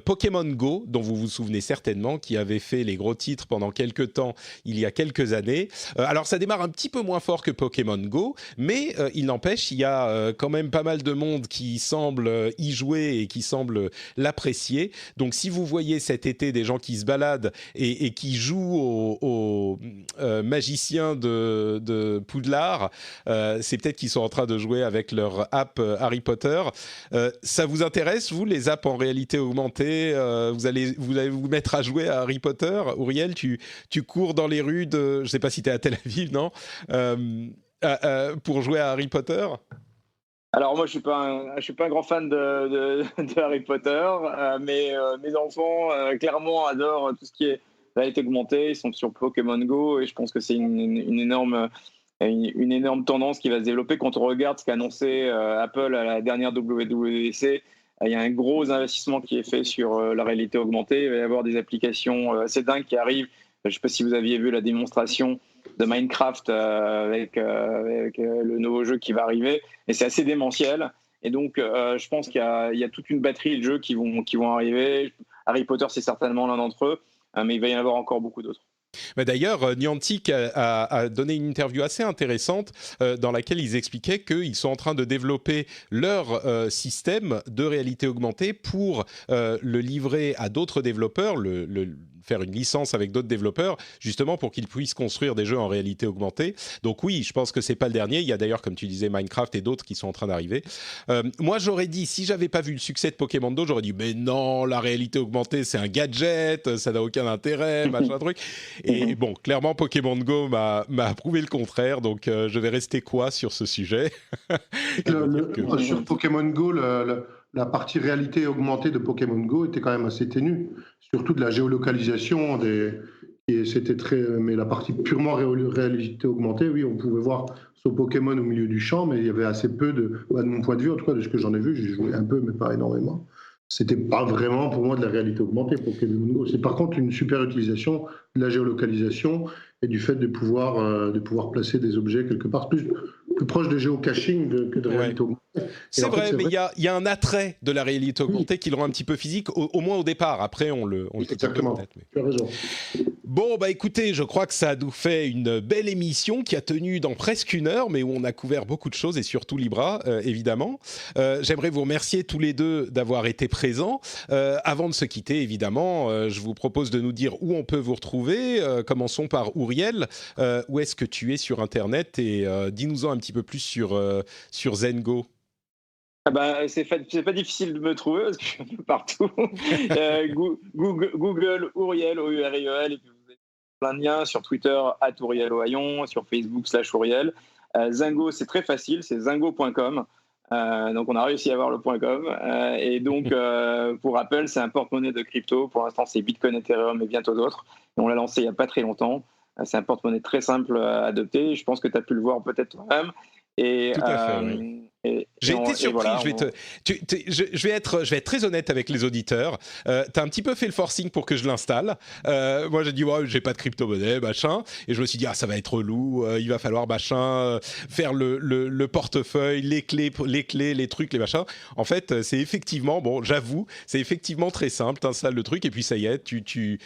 Pokémon Go, dont vous vous souvenez certainement, qui avait fait les gros titres pendant quelques temps, il y a quelques années. Alors, ça démarre un petit peu moins fort que Pokémon Go, mais il n'empêche, il y a quand même pas mal de monde qui semble y jouer et qui semble l'apprécier. Donc, si vous voyez cet été des gens qui se baladent et qui jouent aux magiciens de Poudlard, c'est peut-être qu'ils sont en train de jouer avec leur app Harry Potter. Ça vous intéresse, vous, les apps en réalité augmentée? Vous allez vous mettre à jouer à Harry Potter? Auriel, tu cours dans les rues de... Je ne sais pas si tu es à Tel Aviv, non? Pour jouer à Harry Potter? Alors moi, je suis pas un grand fan de Harry Potter, mais mes enfants clairement adorent tout ce qui est réalité augmentée. Ils sont sur Pokémon Go et je pense que c'est une énorme tendance qui va se développer. Quand on regarde ce qu'a annoncé Apple à la dernière WWDC, il y a un gros investissement qui est fait sur la réalité augmentée. Il va y avoir des applications assez dingues qui arrivent. Je ne sais pas si vous aviez vu la démonstration de Minecraft avec le nouveau jeu qui va arriver. Et c'est assez démentiel. Et donc, je pense qu'il y a toute une batterie de jeux qui vont arriver. Harry Potter, c'est certainement l'un d'entre eux, mais il va y en avoir encore beaucoup d'autres. Mais d'ailleurs, Niantic a donné une interview assez intéressante dans laquelle ils expliquaient qu'ils sont en train de développer leur système de réalité augmentée pour le livrer à d'autres développeurs, faire une licence avec d'autres développeurs, justement pour qu'ils puissent construire des jeux en réalité augmentée. Donc oui, je pense que c'est pas le dernier. Il y a d'ailleurs, comme tu disais, Minecraft et d'autres qui sont en train d'arriver. Moi, j'aurais dit, si j'avais pas vu le succès de Pokémon Go, j'aurais dit, mais non, la réalité augmentée, c'est un gadget, ça n'a aucun intérêt, machin truc. Et bon, clairement, Pokémon Go m'a prouvé le contraire, donc je vais rester quoi sur ce sujet? Sur Pokémon Go, la partie réalité augmentée de Pokémon Go était quand même assez ténue, surtout de la géolocalisation. Mais la partie purement réalité augmentée, oui, on pouvait voir son Pokémon au milieu du champ, mais il y avait assez peu de mon point de vue, en tout cas de ce que j'en ai vu, j'ai joué un peu, mais pas énormément. C'était pas vraiment pour moi de la réalité augmentée Pokémon Go. C'est par contre une super utilisation de la géolocalisation et du fait de pouvoir placer des objets quelque part plus proche de géocaching que de réalité augmentée. C'est vrai, mais il y a un attrait de la réalité augmentée qui le rend un petit peu physique, au moins au départ. Après, on le exactement. Peut-être. Mais... Tu as raison. Bon, bah écoutez, je crois que ça nous fait une belle émission qui a tenu dans presque 1 heure, mais où on a couvert beaucoup de choses et surtout Libra, évidemment. J'aimerais vous remercier tous les deux d'avoir été présents. Avant de se quitter, évidemment, je vous propose de nous dire où on peut vous retrouver. Commençons par Ouriel. Où est-ce que tu es sur Internet? Et dis-nous-en un petit peu plus sur Zengo. C'est pas difficile de me trouver parce que je suis un peu partout. Google Ouriel, O-U-R-I-E-L, et puis vous avez plein de liens sur Twitter, @OurielOhaillon, sur Facebook /Ouriel. Zengo, c'est très facile, c'est zengo.com. Donc on a réussi à avoir le .com. Et donc, pour rappel, c'est un porte-monnaie de crypto. Pour l'instant, c'est Bitcoin, Ethereum et bientôt d'autres. Et on l'a lancé il n'y a pas très longtemps. C'est un porte-monnaie très simple à adopter. Je pense que tu as pu le voir peut-être toi-même. Tout à fait, oui. J'ai été surpris. Voilà, je vais être très honnête avec les auditeurs. T'as un petit peu fait le forcing pour que je l'installe. Moi, j'ai dit j'ai pas de crypto-monnaie, machin, et je me suis dit ça va être relou. Il va falloir machin faire le portefeuille, les clés, les trucs, les machins. En fait, c'est effectivement j'avoue, c'est effectivement très simple. T'installes le truc et puis ça y est, tu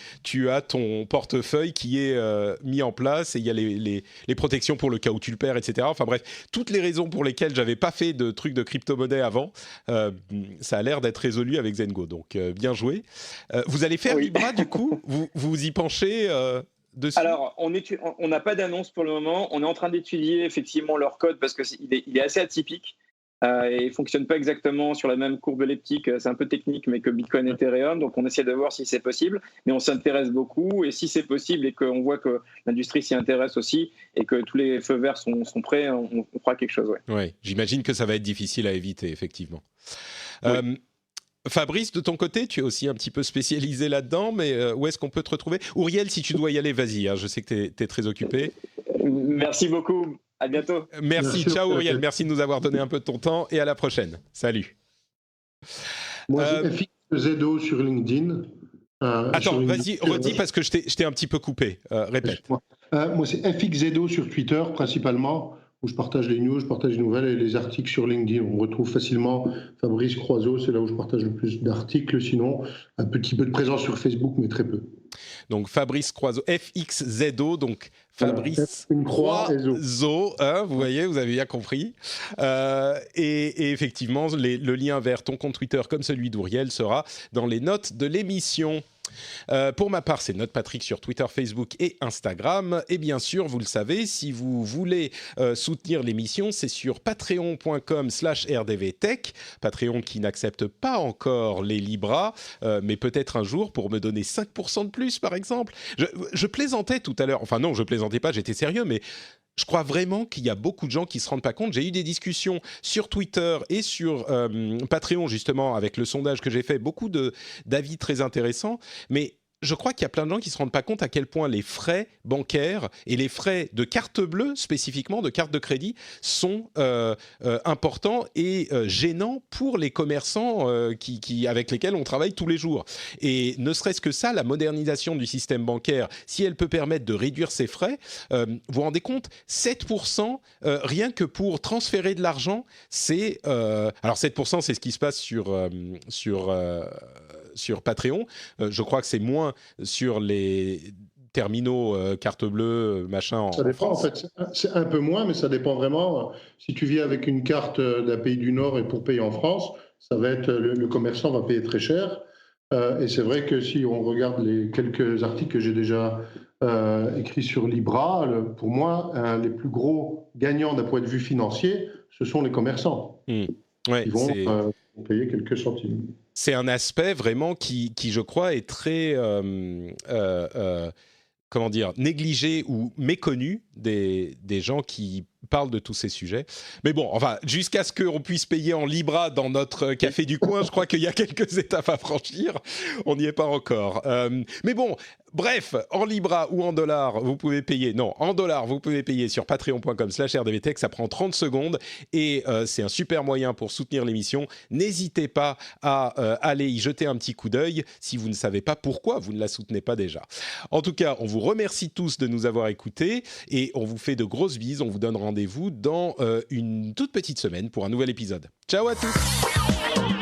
as ton portefeuille qui est mis en place et il y a les protections pour le cas où tu le perds, etc. Enfin bref, toutes les raisons pour lesquelles j'avais pas fait de trucs de crypto-monnaie avant, ça a l'air d'être résolu avec Zengo, donc bien joué. Vous allez faire Libra du coup, vous y penchez dessus? Alors, on n'a pas d'annonce pour le moment, on est en train d'étudier effectivement leur code parce qu'il est assez atypique. Et il ne fonctionne pas exactement sur la même courbe elliptique, c'est un peu technique, mais que Bitcoin et Ethereum. Donc on essaie de voir si c'est possible, mais on s'intéresse beaucoup. Et si c'est possible et qu'on voit que l'industrie s'y intéresse aussi et que tous les feux verts sont prêts, on fera quelque chose. Ouais, j'imagine que ça va être difficile à éviter, effectivement. Oui. Fabrice, de ton côté, tu es aussi un petit peu spécialisé là-dedans, mais où est-ce qu'on peut te retrouver? Ouriel, si tu dois y aller, vas-y, je sais que tu es très occupé. Merci beaucoup. À bientôt. Merci, ciao Auriel, merci de nous avoir donné un peu de ton temps et à la prochaine. Salut. Moi, j'ai FXZO sur LinkedIn. Attends, vas-y, redis parce que je t'ai un petit peu coupé. Répète. Moi, c'est FXZO sur Twitter principalement, où je partage les news, je partage les nouvelles et les articles sur LinkedIn. On retrouve facilement Fabrice Croiseau, c'est là où je partage le plus d'articles. Sinon, un petit peu de présence sur Facebook, mais très peu. Donc Fabrice Croiseau, FXZO, donc Fabrice Croiseau, vous voyez, vous avez bien compris. Et effectivement, le lien vers ton compte Twitter comme celui d'Ouriel sera dans les notes de l'émission. Pour ma part, c'est NotePatrick sur Twitter, Facebook et Instagram. Et bien sûr, vous le savez, si vous voulez soutenir l'émission, c'est sur patreon.com/rdvtech. Patreon qui n'accepte pas encore les Libra, mais peut-être un jour pour me donner 5% de plus, par exemple. Je plaisantais tout à l'heure. Enfin non, je plaisantais pas, j'étais sérieux, mais je crois vraiment qu'il y a beaucoup de gens qui ne se rendent pas compte. J'ai eu des discussions sur Twitter et sur Patreon, justement, avec le sondage que j'ai fait, beaucoup d'avis très intéressants. Mais je crois qu'il y a plein de gens qui ne se rendent pas compte à quel point les frais bancaires et les frais de carte bleue, spécifiquement, de carte de crédit, sont importants et gênants pour les commerçants avec lesquels on travaille tous les jours. Et ne serait-ce que ça, la modernisation du système bancaire, si elle peut permettre de réduire ces frais, vous vous rendez compte, 7%, rien que pour transférer de l'argent, c'est... alors 7%, c'est ce qui se passe sur Patreon. Je crois que c'est moins sur les terminaux carte bleue, machin. Ça dépend, en fait. C'est un peu moins, mais ça dépend vraiment. Si tu vis avec une carte d'un pays du Nord et pour payer en France, ça va être le commerçant va payer très cher. Et c'est vrai que si on regarde les quelques articles que j'ai déjà écrits sur Libra, pour moi, les plus gros gagnants d'un point de vue financier, ce sont les commerçants. Ouais, qui vont payer quelques centimes. C'est un aspect vraiment qui je crois, est très négligé ou méconnu des gens qui parlent de tous ces sujets. Mais bon, enfin, jusqu'à ce qu'on puisse payer en Libra dans notre café du coin, je crois qu'il y a quelques étapes à franchir. On n'y est pas encore. Mais bon, bref, en Libra ou en dollars, vous pouvez payer. Non, en dollars, vous pouvez payer sur patreon.com/rdvtech. Ça prend 30 secondes et c'est un super moyen pour soutenir l'émission. N'hésitez pas à aller y jeter un petit coup d'œil si vous ne savez pas pourquoi vous ne la soutenez pas déjà. En tout cas, on vous remercie tous de nous avoir écoutés et on vous fait de grosses bises. On vous donne rendez-vous dans une toute petite semaine pour un nouvel épisode. Ciao à tous!